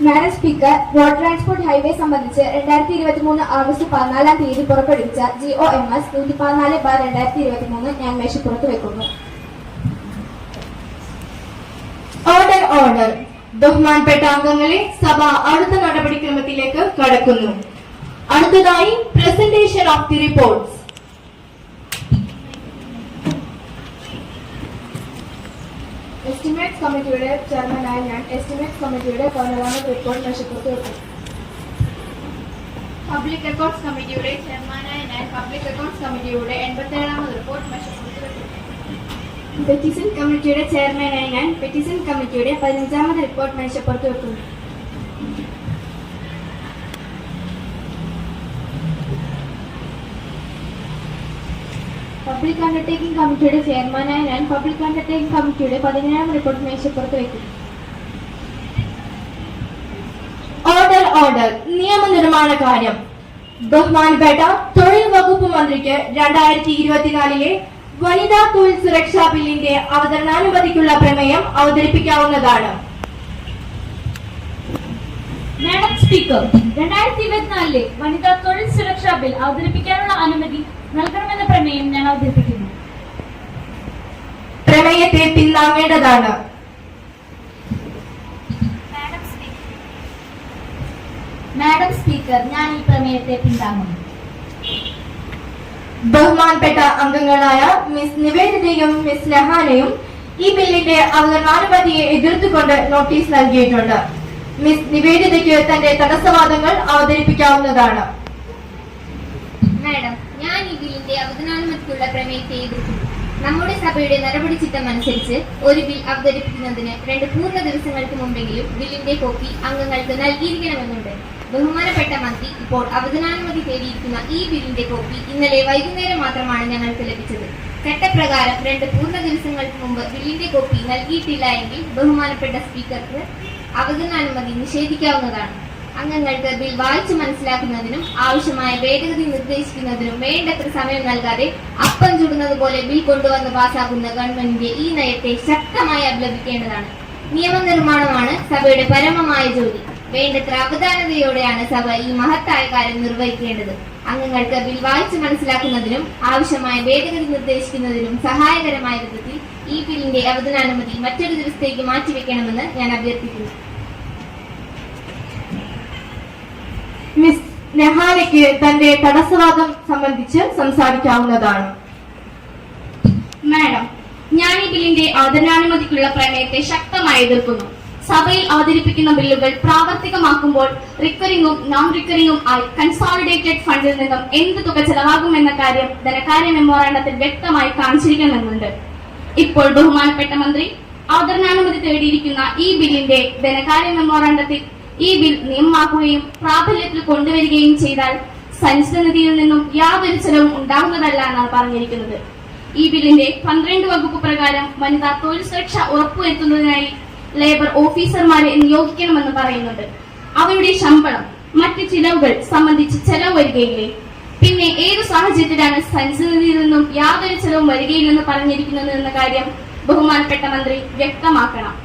Madam speaker, road transport highway സംബന്ധിച്ച് 2023 ആഗസ്റ്റ് 14 പുറപ്പെടുവിച്ച GOMS 114/2023 ഞാൻ മേശപ്പുറത്ത് വെക്കുന്നു. Order, order. ബഹുമാനപ്പെട്ട അംഗങ്ങളെ, സഭ അടുത്ത നടപടിക്രമത്തിലേക്ക് കടക്കുന്നു. അടുത്തതായി presentation of the reports. Estimates കമ്മിറ്റിയുടെ ചെയർമാനായി ഞാൻ എസ്റ്റിമേറ്റ്സ് കമ്മിറ്റിയുടെ 11ാമത് റിപ്പോർട്ട് മേശപ്പുറത്ത് വെക്കുന്നു. പബ്ലിക് റെക്കോർഡ്സ് കമ്മിറ്റിയുടെ ചെയർമാനായ ഞാൻ പബ്ലിക് റെക്കോർഡ്സ് കമ്മിറ്റിയുടെ 87ാമത് റിപ്പോർട്ട് മേശപ്പുറത്ത് വെക്കുന്നു. പെറ്റിഷൻ കമ്മിറ്റിയുടെ ചെയർമാനായി ഞാൻ പെറ്റിഷൻ കമ്മിറ്റിയുടെ 15ാമത് റിപ്പോർട്ട് മേശപ്പുറത്ത് വെക്കുന്നു. പബ്ലിക് അണ്ടർടേക്കിംഗ് കമ്മിറ്റിയുടെ ചെയർമാനായി ഞാൻ പബ്ലിക് അണ്ടർടേക്കിംഗ് കമ്മിറ്റിയുടെ 17ാം റിപ്പോർട്ട് മേശപ്പുറത്ത് വെക്കുന്നു. Order, order. നിയമനിർമ്മാണ കാര്യം. ബഹുമാനപ്പെട്ട തൊഴിൽ വകുപ്പ് മന്ത്രിക്ക് 2024 വനിതാ തൊഴിൽ സുരക്ഷാ ബില്ലിന്റെ അവതരണാനുമതിക്കുള്ള പ്രമേയം അവതരിപ്പിക്കാവുന്നതാണ്. മാഡം സ്പീക്കർ, 2024 വനിതാ തൊഴിൽ സുരക്ഷാ ബിൽ അവതരിപ്പിക്കാനുള്ള അനുമതി നൽകണമെന്ന പ്രമേയം ഞാൻ അവതരിപ്പിക്കുന്നു. പ്രമേയത്തെ പിന്താങ്ങേണ്ടതാണ്. മാഡം സ്പീക്കർ, ഞാൻ ഈ പ്രമേയത്തെ പിന്താങ്ങുന്നു. ബഹുമാനപ്പെട്ട അംഗങ്ങളായ മിസ് നിവേദിതയും മിസ് നഹാനയും ഈ ബില്ലിന്റെ അവതരണാനുമതിയെ എതിർത്തുകൊണ്ട് നോട്ടീസ് നൽകിയിട്ടുണ്ട്. മിസ് നിവേദിതയ്ക്ക് തന്റെ തടസ്സവാദങ്ങൾ അവതരിപ്പിക്കാവുന്നതാണ്. മാഡം, ഞാൻ ഈ ബില്ലിന്റെ അവതരണാനുമതിക്കുള്ള പ്രമേയത്തെ എതിർക്കുന്നു. നമ്മുടെ സഭയുടെ നടപടി ചിട്ടം അനുസരിച്ച് ഒരു ബിൽ അവതരിപ്പിക്കുന്നതിന് 2 പൂർണ്ണ ദിവസങ്ങൾക്ക് മുമ്പെങ്കിലും ബില്ലിന്റെ കോപ്പി അംഗങ്ങൾക്ക് നൽകിയിരിക്കണമെന്നുണ്ട്. ബഹുമാനപ്പെട്ട മന്ത്രി ഇപ്പോൾ അവതരണാനുമതി തേടിയിരിക്കുന്ന ഈ ബില്ലിന്റെ കോപ്പി ഇന്നലെ വൈകുന്നേരം മാത്രമാണ് ഞങ്ങൾക്ക് ലഭിച്ചത്. ചട്ടപ്രകാരം 2 പൂർണ്ണ ദിവസങ്ങൾക്ക് മുമ്പ് ബില്ലിന്റെ കോപ്പി നൽകിയിട്ടില്ല എങ്കിൽ ബഹുമാനപ്പെട്ട സ്പീക്കർക്ക് അവതരണാനുമതി നിഷേധിക്കാവുന്നതാണ്. അംഗങ്ങൾക്ക് ബിൽ വായിച്ചു മനസ്സിലാക്കുന്നതിനും ആവശ്യമായ ഭേദഗതി നിർദ്ദേശിക്കുന്നതിനും വേണ്ടത്ര സമയം നൽകാതെ അപ്പം ചുടുന്നത് പോലെ ബിൽ കൊണ്ടുവന്ന് പാസാക്കുന്ന ഗവൺമെന്റിന്റെ ഈ നയത്തെ ശക്തമായി അപലപിക്കേണ്ടതാണ്. നിയമനിർമ്മാണമാണ് സഭയുടെ പരമമായ ജോലി. വേണ്ടത്ര അവധാനതയോടെയാണ് സഭ ഈ മഹത്തായ കാര്യം നിർവഹിക്കേണ്ടത്. അംഗങ്ങൾക്ക് ബിൽ വായിച്ചു മനസ്സിലാക്കുന്നതിനും ആവശ്യമായ ഭേദഗതി നിർദ്ദേശിക്കുന്നതിനും സഹായകരമായ വിധത്തിൽ ഈ ബില്ലിന്റെ അവതരണാനുമതി മറ്റൊരു ദിവസത്തേക്ക് മാറ്റിവെക്കണമെന്ന് ഞാൻ അഭ്യർത്ഥിക്കുന്നു. മിസ് നെഹാലയ്ക്ക് തന്റെ തടസ്സവാദം സംബന്ധിച്ച് സംസാരിക്കാവുന്നതാണ്. മാഡം, ഞാൻ ഈ ബില്ലിന്റെ അവതരണാനുമതിക്കുള്ള പ്രമേയത്തെ ശക്തമായി എതിർക്കുന്നു. സഭയിൽ അവതരിപ്പിക്കുന്ന ബില്ലുകൾ പ്രാവർത്തികമാക്കുമ്പോൾ റിക്കറിംഗും നോൺ റിക്കറിംഗും ആയി കൺസോളിഡേറ്റഡ് ഫണ്ടിൽ നിന്നും എന്ത് തുക ചെലവാകുമെന്ന കാര്യം ധനകാര്യ മെമ്മോറാണ്ടത്തിൽ വ്യക്തമായി കാണിച്ചിരിക്കണമെന്നുണ്ട്. ഇപ്പോൾ ബഹുമാനപ്പെട്ട മന്ത്രി അവതരണാനുമതി തേടിയിരിക്കുന്ന ഈ ബില്ലിന്റെ ധനകാര്യ മെമ്മോറാണ്ടത്തിൽ ഈ ബിൽ നിയമമാക്കുകയും പ്രാബല്യത്തിൽ കൊണ്ടുവരികയും ചെയ്താൽ സഞ്ചിത നിധിയിൽ നിന്നും യാതൊരു ചെലവും ഉണ്ടാകുന്നതല്ല എന്നാണ് പറഞ്ഞിരിക്കുന്നത്. ഈ ബില്ലിന്റെ 12 വകുപ്പ് പ്രകാരം വനിതാ തൊഴിൽ സുരക്ഷ ഉറപ്പുവരുത്തുന്നതിനായി ലേബർ ഓഫീസർമാരെ നിയോഗിക്കണമെന്ന് പറയുന്നുണ്ട്. അവരുടെ ശമ്പളം, മറ്റ് ചിലവുകൾ സംബന്ധിച്ച് ചെലവ് വരികയില്ലേ? പിന്നെ ഏതു സാഹചര്യത്തിലാണ് സഞ്ചിത നിധിയിൽ നിന്നും യാതൊരു ചെലവും വരികയില്ലെന്ന് പറഞ്ഞിരിക്കുന്നത് എന്ന കാര്യം ബഹുമാനപ്പെട്ട മന്ത്രി വ്യക്തമാക്കണം.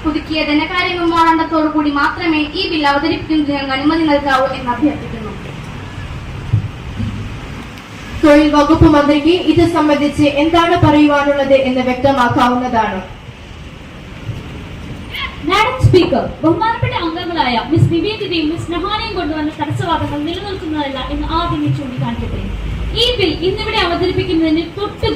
പുതുക്കിയ ധനകാര്യ മെമ്മോറാണ്ടത്തോടു കൂടി മാത്രമേ ഈ ബിൽ അവതരിപ്പിക്കുന്നതിന് അനുമതി നൽകാവൂ എന്ന് അഭ്യർത്ഥിക്കുന്നു. തൊഴിൽ വകുപ്പ് മന്ത്രിക്ക് ഇത് സംബന്ധിച്ച് എന്താണ് പറയുവാനുള്ളത് എന്ന് വ്യക്തമാക്കാവുന്നതാണ്. മാഡം സ്പീക്കർ, ബഹുമാനപ്പെട്ട അംഗങ്ങളായ മിസ് നിവേദിതയും മിസ് നഹാനയും കൊണ്ടുവന്ന തടസ്സവാദങ്ങൾ നിലനിൽക്കുന്നതല്ല എന്ന് ആദ്യമേ ചൂണ്ടിക്കാണിക്കട്ടെ. ഈ ബിൽ ഇന്നിവിടെ അവതരിപ്പിക്കുന്നതിന് തൊട്ട്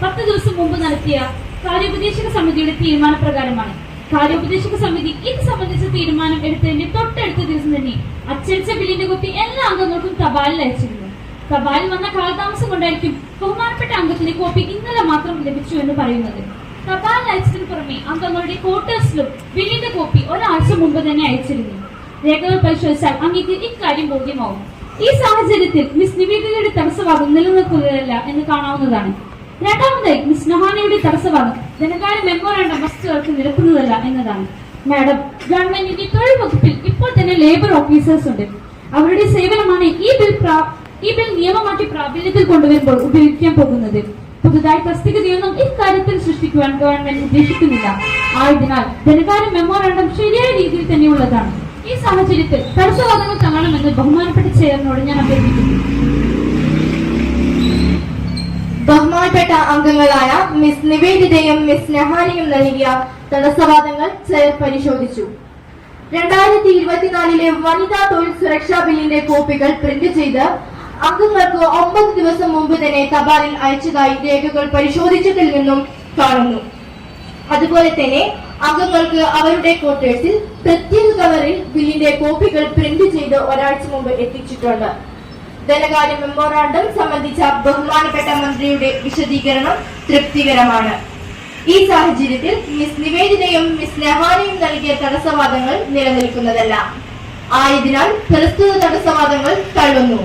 10 ദിവസം മുമ്പ് നടത്തിയ കാര്യോപദേശക സമിതിയുടെ തീരുമാനപ്രകാരമാണ്. കാര്യോപദേശക സമിതി ഇത് സംബന്ധിച്ച തീരുമാനം എടുത്തതിന്റെ തൊട്ടടുത്ത ദിവസം തന്നെ അച്ചടിച്ച ബില്ലിന്റെ കോപ്പി എല്ലാ അംഗങ്ങൾക്കും തപാലിൽ അയച്ചിരുന്നു. തപാലിൽ വന്ന കാലതാമസം കൊണ്ടായിരിക്കും ബഹുമാനപ്പെട്ട അംഗത്തിന്റെ കോപ്പി ഇന്നലെ മാത്രം ലഭിച്ചു എന്ന് പറയുന്നത്. തപാലിൽ അയച്ചതിന് പുറമെ അംഗങ്ങളുടെ ക്വാർട്ടേഴ്സിലും ബില്ലിന്റെ കോപ്പി ഒരാഴ്ച മുമ്പ് തന്നെ അയച്ചിരുന്നു. രേഖകൾ പരിശോധിച്ചാൽ അങ്ങേക്ക് ഇക്കാര്യം ബോധ്യമാവും. ഈ സാഹചര്യത്തിൽ മിസ് നിവേദിതയുടെ തടസ്സവാദം നിലനിൽക്കുകയല്ല എന്ന് കാണാവുന്നതാണ്. രണ്ടാമതായി മിസ് നഹാനയുടെ തടസ്സവാദം ധനകാര്യ മെമ്മോറാണ്ടം വസ്തുക്കൾക്ക് നിരക്കുന്നതല്ല എന്നതാണ്. മാഡം, ഗവൺമെന്റിന്റെ തൊഴിൽ വകുപ്പിൽ ഇപ്പോൾ തന്നെ ലേബർ ഓഫീസേഴ്സ് ഉണ്ട്. അവരുടെ സേവനമാണ് ഈ ബിൽ നിയമമാക്കി പ്രാബല്യത്തിൽ കൊണ്ടുവരുമ്പോൾ ഉപയോഗിക്കാൻ പോകുന്നത്. പുതുതായി തസ്തികയൊന്നും ഇക്കാര്യത്തിൽ സൃഷ്ടിക്കുവാൻ ഗവൺമെന്റ് ഉദ്ദേശിക്കുന്നില്ല. ആയതിനാൽ ധനകാര്യ മെമ്മോറാണ്ടം ശരിയായ രീതിയിൽ തന്നെയുള്ളതാണ്. ഈ സാഹചര്യത്തിൽ തടസ്സവാദങ്ങൾ തള്ളണമെന്ന് ബഹുമാനപ്പെട്ട ചെയറിനോട് ഞാൻ അഭ്യർത്ഥിക്കുന്നു. ബഹുമാനപ്പെട്ട അംഗങ്ങളായ മിസ് നിവേദിതയും മിസ് നെഹാനയും നൽകിയ തടസ്സവാദങ്ങൾ ചെയർ പരിശോധിച്ചു. 2024 വനിതാ തൊഴിൽ സുരക്ഷാ ബില്ലിന്റെ കോപ്പികൾ പ്രിന്റ് ചെയ്ത് അംഗങ്ങൾക്ക് 9 ദിവസം മുമ്പ് തന്നെ തപാലിൽ അയച്ചതായി രേഖകൾ പരിശോധിച്ചതിൽ നിന്നും കാണുന്നു. അതുപോലെ തന്നെ അംഗങ്ങൾക്ക് അവരുടെ ക്വാർട്ടേഴ്സിൽ പ്രത്യേക കവറിൽ ബില്ലിന്റെ കോപ്പികൾ പ്രിന്റ് ചെയ്ത് ഒരാഴ്ച മുമ്പ് എത്തിച്ചിട്ടുണ്ട്. ധനകാര്യ മെമ്മോറാണ്ടം സംബന്ധിച്ച ബഹുമാനപ്പെട്ട മന്ത്രിയുടെ വിശദീകരണം തൃപ്തികരമാണ്. ഈ സാഹചര്യത്തിൽ മിസ് നിവേദിതയും മിസ് നെഹാനയും നൽകിയ തടസ്സവാദങ്ങൾ നിലനിൽക്കുന്നതല്ല. ആയതിനാൽ പ്രസ്തുത തടസ്സവാദങ്ങൾ തള്ളുന്നു.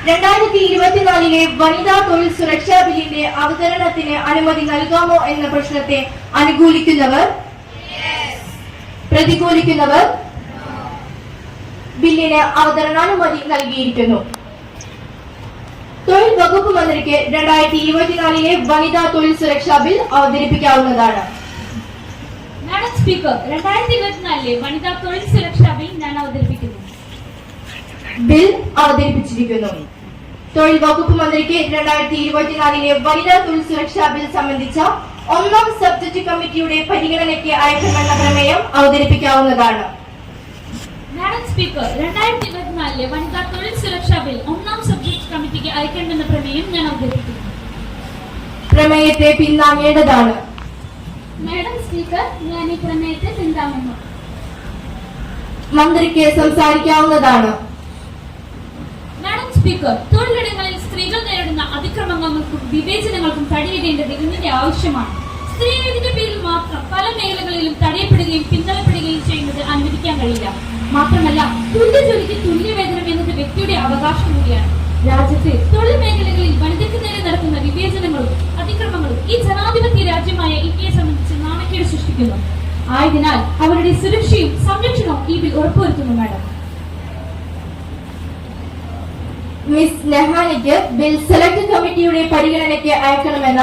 2024 വനിതാ തൊഴിൽ സുരക്ഷാ ബില്ലിന്റെ അവതരണത്തിന് അനുമതി നൽകാമോ എന്ന പ്രശ്നത്തെ അനുകൂലിക്കുന്നവർ, പ്രതികൂലിക്കുന്നവർ ബില്ലിന് അവതരണാനുമതി നൽകിയിരിക്കുന്നു. തൊഴിൽ വകുപ്പ് മന്ത്രിക്ക് 2024 വനിതാ തൊഴിൽ സുരക്ഷാ ബിൽ അവതരിപ്പിക്കാവുന്നതാണ്. മാഡം സ്പീക്കർ, 2024 വനിതാ തൊഴിൽ സുരക്ഷാ ബിൽ ഞാൻ അവതരിപ്പിക്കുന്നു. ബിൽ അവതരിപ്പിച്ചിരിക്കുന്നു. തൊഴിൽ വകുപ്പ് മന്ത്രിക്ക് 2024 വനിതാ തൊഴിൽ സുരക്ഷാ ബിൽ സംബന്ധിച്ച 1ാം സബ്ജക്ട് കമ്മിറ്റിയുടെ പരിഗണനയ്ക്ക് അയക്കണമെന്ന പ്രമേയം അവതരിപ്പിക്കാവുന്നതാണ്. മാഡം സ്പീക്കർ, 2024 വനിതാ തൊഴിൽ സുരക്ഷാ ബിൽ 1ാം സബ്ജക്ട് കമ്മിറ്റിക്ക് അയക്കേണ്ടെന്ന പ്രമേയം ഞാൻ അവതരിപ്പിക്കുന്നു. പ്രമേയത്തെ പിന്താങ്ങേണ്ടതാണ്. മാഡം സ്പീക്കർ, ഞാൻ ഈ പ്രമേയത്തെ പിന്താങ്ങുന്നു. മന്ത്രിക്ക് സംസാരിക്കാവുന്നതാണ്. മാഡം സ്പീക്കർ, തൊഴിലിടങ്ങളിൽ സ്ത്രീകൾ നേരിടുന്ന അതിക്രമങ്ങൾക്കും വിവേചനങ്ങൾക്കും തടയിടേണ്ടത് ഇന്നിന്റെ ആവശ്യമാണ്. സ്ത്രീയുടെ പേരിൽ മാത്രം പല മേഖലകളിലും തടയപ്പെടുകയും പിന്തള്ളപ്പെടുകയും ചെയ്യുന്നത് അനുവദിക്കാൻ കഴിയില്ല. മാത്രമല്ല, തുല്യ ജോലിക്ക് തുല്യവേതനം എന്നത് വ്യക്തിയുടെ അവകാശം കൂടിയാണ്. രാജ്യത്തെ തൊഴിൽ മേഖലകളിൽ വനിതയ്ക്ക് നേരെ നടക്കുന്ന വിവേചനങ്ങളും അതിക്രമങ്ങളും ഈ ജനാധിപത്യ രാജ്യമായ ഇന്ത്യയെ സംബന്ധിച്ച് നാണക്കേട് സൃഷ്ടിക്കുന്നു. ആയതിനാൽ അവരുടെ സുരക്ഷയും സംരക്ഷണവും ഈ ബിൽ ഉറപ്പുവരുത്തുന്നു. മാഡം. മിസ് നെഹാനിക്ക് ബിൽ സെലക്ട് കമ്മിറ്റിയുടെ പരിഗണനയ്ക്ക് അയക്കണമെന്ന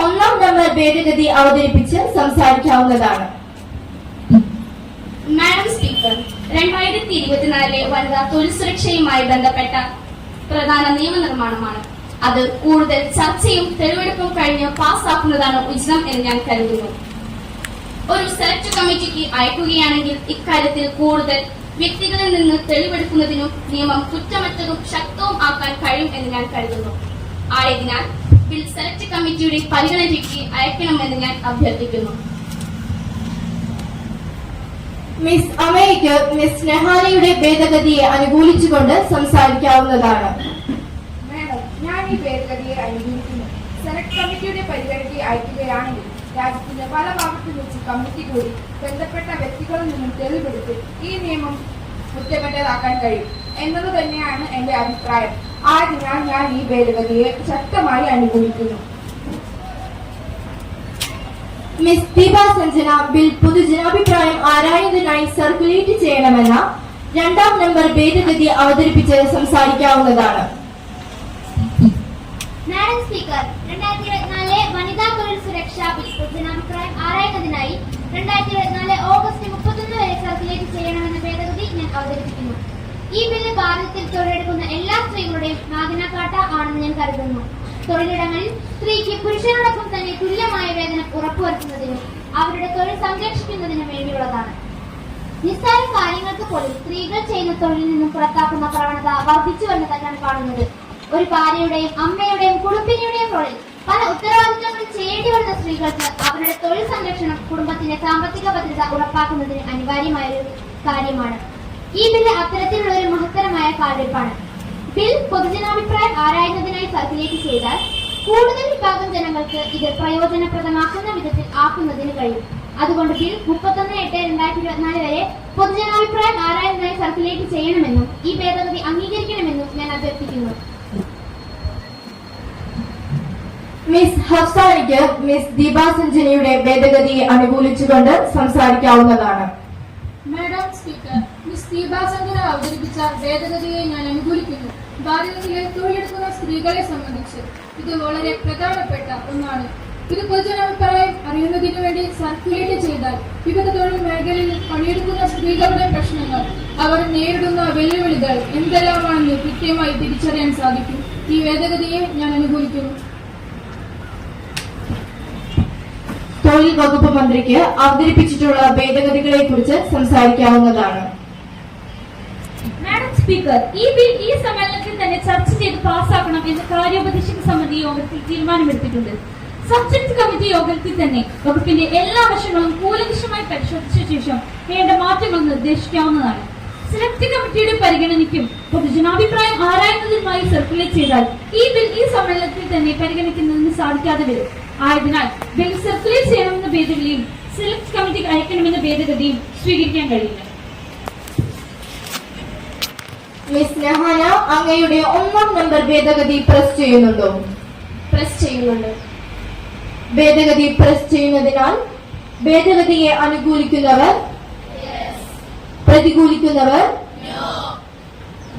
1-ാം നമ്പർ ഭേദഗതി അവതരിപ്പിച്ച് സംസാരിക്കാവുന്നതാണ്. മാഡം സ്പീക്കർ, 2024 വനിതാ തൊഴിൽ സുരക്ഷയുമായി ബന്ധപ്പെട്ട പ്രധാന നിയമനിർമ്മാണമാണ്. അത് കൂടുതൽ ചർച്ചയും തെളിവെടുപ്പും കഴിഞ്ഞ് പാസ്സാക്കുന്നതാണ് ഉചിതം എന്ന് ഞാൻ കരുതുന്നു. ഒരു സെലക്ട് കമ്മിറ്റിക്ക് അയക്കുകയാണെങ്കിൽ ഇക്കാര്യത്തിൽ കൂടുതൽ വ്യക്തികളിൽ നിന്ന് തെളിവെടുക്കുന്നതിനും നിയമം കുറ്റമറ്റതും ശക്തവും ആക്കാൻ കഴിയും എന്ന് ഞാൻ കരുതുന്നു. ആയതിനാൽ ബിൽ സെലക്ട് കമ്മിറ്റിയുടെ പരിഗണനയ്ക്ക് അയക്കണമെന്ന് ഞാൻ അഭ്യർത്ഥിക്കുന്നു. മിസ് അമേയ്ക്ക് മിസ് നെഹാനിയുടെ ഭേദഗതിയെ അനുകൂലിച്ചുകൊണ്ട് സംസാരിക്കാവുന്നതാണ്. മാഡം, ഞാൻ ഈ ഭേദഗതിയെ അനുകൂലിക്കുന്നു. സെലക്ട് കമ്മിറ്റിയുടെ പരിഗണനയ്ക്ക് അയക്കുകയാണെങ്കിൽ രാജ്യത്തിന്റെ പല ഭാഗത്തു വെച്ച് കമ്മിറ്റി കൂടി ബന്ധപ്പെട്ട വ്യക്തികളിൽ നിന്നും തെളിവെടുത്ത് ഈ നിയമം കുറ്റമറ്റതാക്കാൻ കഴിയും എന്നത് തന്നെയാണ് എന്റെ അഭിപ്രായം. ആയതിനാൽ ഞാൻ ഈ ഭേദഗതിയെ ശക്തമായി അനുകൂലിക്കുന്നു. മിസ് ദീപ സഞ്ജന ബിൽ പൊതുജനാഭിപ്രായം ആരായുന്നതിനായി സർക്കുലേറ്റ് ചെയ്യണമെന്ന 2-ാം നമ്പർ ഭേദഗതി അവതരിപ്പിച്ച് സംസാരിക്കാവുന്നതാണ്. മാഡം സ്പീക്കർ, 2024 വനിതാ തൊഴിൽ സുരക്ഷാ ബിൽ പൊതുജനാഭിപ്രായം ആരായുന്നതിനായി 2024 ഓഗസ്റ്റ് 31 വരെ സർക്കുലേറ്റ് ചെയ്യണമെന്ന ഭേദഗതി ഞാൻ അവതരിപ്പിക്കുന്നു. ഈ ബില്ല് ഭാരതത്തിൽ തൊഴിലെടുക്കുന്ന എല്ലാ സ്ത്രീകളുടെയും മാഗ്ന കാർട്ട ആണെന്ന് ഞാൻ കരുതുന്നു. തൊഴിലിടങ്ങളിൽ സ്ത്രീക്ക് പുരുഷനോടൊപ്പം തന്നെ തുല്യമായ വേതനം ഉറപ്പുവരുത്തുന്നതിനും അവരുടെ തൊഴിൽ സംരക്ഷിക്കുന്നതിനും വേണ്ടിയുള്ളതാണ്. നിസ്സാര കാര്യങ്ങൾക്ക് പോലും സ്ത്രീകൾ ചെയ്യുന്ന തൊഴിലിൽ നിന്നും പുറത്താക്കുന്ന പ്രവണത വർദ്ധിച്ചു വരുന്നതായാണ് കാണുന്നത്. ഒരു ഭാര്യയുടെയും അമ്മയുടെയും കുടുംബിനിയുടെയും റോളിൽ പല ഉത്തരവാദിത്തങ്ങൾ ചെയ്യേണ്ടി വരുന്ന സ്ത്രീകൾക്ക് അവരുടെ തൊഴിൽ സംരക്ഷണം കുടുംബത്തിന്റെ സാമ്പത്തിക ഭദ്രത ഉറപ്പാക്കുന്നതിന് അനിവാര്യമായ ഒരു കാര്യമാണ്. ഈ ബില്ല് അത്തരത്തിലുള്ള ഒരു മഹത്തരമായ കാൽവെപ്പാണ്. ബിൽ പൊതുജനാഭിപ്രായം ആരായുന്നതിനായി സർക്കുലേറ്റ് ചെയ്താൽ കൂടുതൽ വിഭാഗം ജനങ്ങൾക്ക് ഇത് പ്രയോജനപ്രദമാക്കുന്ന വിധത്തിൽ ആക്കുന്നതിന് കഴിയും. അതുകൊണ്ട് ബിൽ 31/8/2024 വരെ പൊതുജനാഭിപ്രായം ആരായുന്നതിനായി സർക്കുലേറ്റ് ചെയ്യണമെന്നും ഈ ഭേദഗതി അംഗീകരിക്കണമെന്നും ഞാൻ അഭ്യർത്ഥിക്കുന്നു. മിസ് ഹഫ്സാനിക്ക് മിസ് ദീപ സഞ്ജനയുടെ ഭേദഗതിയെ അനുകൂലിച്ചുകൊണ്ട് സംസാരിക്കാവുന്നതാണ്. Madam speaker, miss Deepa Sanjana അവതരിപ്പിച്ച ഭേദഗതിയെ ഞാൻ അനുകൂലിക്കുന്നു. ഭാരതത്തിലെ തൊഴിലെടുക്കുന്ന സ്ത്രീകളെ സംബന്ധിച്ച് ഇത് വളരെ പ്രധാനപ്പെട്ട ഒന്നാണ്. ഇത് പൊതുജനാഭിപ്രായം അറിയുന്നതിനു വേണ്ടി സർക്കുലേറ്റ് ചെയ്താൽ വിവിധ തൊഴിൽ മേഖലയിൽ പണിയെടുക്കുന്ന സ്ത്രീകളുടെ പ്രശ്നങ്ങൾ, അവർ നേരിടുന്ന വെല്ലുവിളികൾ എന്തെല്ലാമാണെന്ന് കൃത്യമായി തിരിച്ചറിയാൻ സാധിക്കും. ഈ ഭേദഗതിയെ ഞാൻ അനുകൂലിക്കുന്നു. തൊഴിൽ വകുപ്പ് മന്ത്രിക്ക് അവതരിപ്പിച്ചിട്ടുള്ള ഭേദഗതികളെ കുറിച്ച് സംസാരിക്കാവുന്നതാണ്. മാഡം സ്പീക്കർ, ഈ ബിൽ ഈ സമ്മേളനത്തിൽ തന്നെ ചർച്ച ചെയ്ത് പാസ്സാക്കണം എന്ന് കാര്യോപദേശക സമിതി യോഗത്തിൽ തീരുമാനമെടുത്തിട്ടുണ്ട്. സബ്ജക്ട് കമ്മിറ്റി യോഗത്തിൽ തന്നെ വകുപ്പിന്റെ എല്ലാ വശങ്ങളും കൂലങ്കഷമായി പരിശോധിച്ച ശേഷം വേണ്ട മാറ്റങ്ങൾ നിർദ്ദേശിക്കാവുന്നതാണ്. സെലക്ട് കമ്മിറ്റിയുടെ പരിഗണനയ്ക്കും പൊതുജനാഭിപ്രായം ആരായുന്നതിനുമായി സർക്കുലേറ്റ് ചെയ്താൽ ഈ ബിൽ ഈ സമ്മേളനത്തിൽ തന്നെ പരിഗണിക്കുന്നതിന് സാധിക്കാതെ വരും. ആയതിനാൽ ബിൽ സർക്കുലേറ്റ് ചെയ്യണമെന്ന ഭേദഗതിയും സെലക്ട് കമ്മിറ്റിക്ക് അയക്കണമെന്ന ഭേദഗതിയും സ്വീകരിക്കാൻ കഴിയില്ല. മിസ് നെഹാന അങ്ങയുടെ 1-ാം നമ്പർ ഭേദഗതി പ്രസ് ചെയ്യുന്നുണ്ടോ? പ്രസ് ചെയ്യുന്നുണ്ട്. ഭേദഗതി പ്രസ് ചെയ്യുന്നതിനാൽ ഭേദഗതിയെ അനുകൂലിക്കുന്നവർ, പ്രതികൂലിക്കുന്നവർ,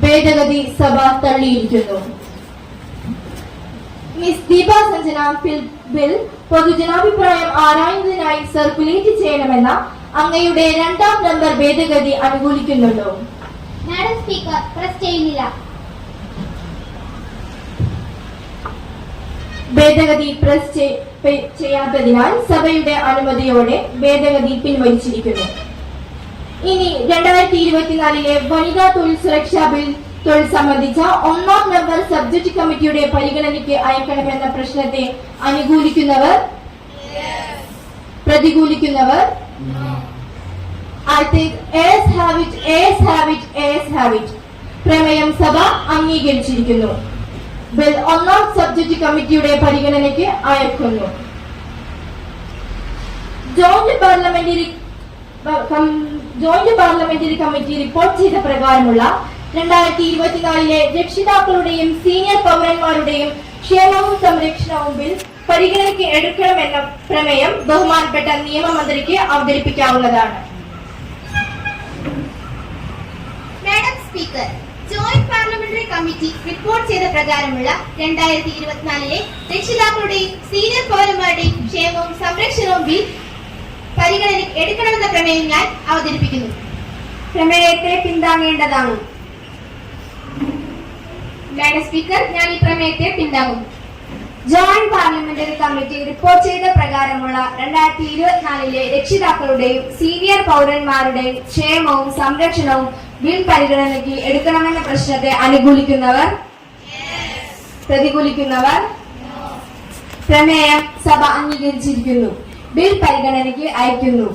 ഭേദഗതി സഭ തള്ളിയിരിക്കുന്നു. മിസ് ദീപ സഞ്ജന ബിൽ പൊതുജനാഭിപ്രായം ആരായുന്നതിനായി സർക്കുലേറ്റ് ചെയ്യണമെന്ന അങ്ങയുടെ 2-ാം നമ്പർ ഭേദഗതി അനുകൂലിക്കുന്നുണ്ടോ? മാഡം സ്പീക്കർ, പ്രസ് ചെയ്യുന്നില്ല. ഭേദഗതി പ്രസ് ചെയ്യാത്തതിനാൽ സഭയുടെ അനുമതിയോടെ ഭേദഗതി പിൻവലിച്ചിരിക്കുന്നു. ഇനി 2024 വനിതാ തൊഴിൽ സുരക്ഷാ ബിൽ തൊഴിൽ സംബന്ധിച്ച 1-ാം നമ്പർ സബ്ജക്ട് കമ്മിറ്റിയുടെ പരിഗണനയ്ക്ക് അയക്കണമെന്ന പ്രശ്നത്തെ അനുകൂലിക്കുന്നവർ, പ്രതികൂലിക്കുന്നവർ, I think ayes have it, ayes have it, ayes have it. പ്രമേയം സഭ അംഗീകരിച്ചിരിക്കുന്നു. ബിൽ ഒന്നാം സബ്ജക്ട് കമ്മിറ്റിയുടെ പരിഗണനയ്ക്ക് അയക്കുന്നു. ജോയിന്റ് പാർലമെന്ററി കമ്മിറ്റി റിപ്പോർട്ട് ചെയ്ത പ്രകാരമുള്ള 2024 രക്ഷിതാക്കളുടെയും സീനിയർ പൗരന്മാരുടെയും ക്ഷേമവും സംരക്ഷണവും ബിൽ പരിഗണനയ്ക്ക് എടുക്കണമെന്ന പ്രമേയം ബഹുമാനപ്പെട്ട നിയമമന്ത്രിക്ക് അവതരിപ്പിക്കാവുന്നതാണ്. Madam speaker, joint parliamentary committee report ചെയ്ത പ്രകാരമുള്ള 2024 രക്ഷിതാക്കളുടെയും സീനിയർ പൗരന്മാരുടെയും ക്ഷേമവും സംരക്ഷണവും ബിൽ പരിഗണനയ്ക്ക് എടുക്കണമെന്ന പ്രമേയം ഞാൻ അവതരിപ്പിക്കുന്നു. പ്രമേയത്തെ പിന്താങ്ങേണ്ടതാണ്. മാഡം സ്പീക്കർ, ഞാൻ ഈ പ്രമേയത്തെ പിന്താങ്ങുന്നു. ജോയിന്റ് പാർലമെന്ററി കമ്മിറ്റി റിപ്പോർട്ട് ചെയ്ത പ്രകാരമുള്ള 2024 രക്ഷിതാക്കളുടെയും സീനിയർ പൗരന്മാരുടെയും ക്ഷേമവും സംരക്ഷണവും ബിൽ പരിഗണനയ്ക്ക് എടുക്കണമെന്ന പ്രശ്നത്തെ അനുകൂലിക്കുന്നവർ, പ്രതികൂലിക്കുന്നവർ? പ്രമേയം സഭ അംഗീകരിച്ചിരിക്കുന്നു. ബിൽ പരിഗണനയ്ക്ക് അയക്കുന്നു.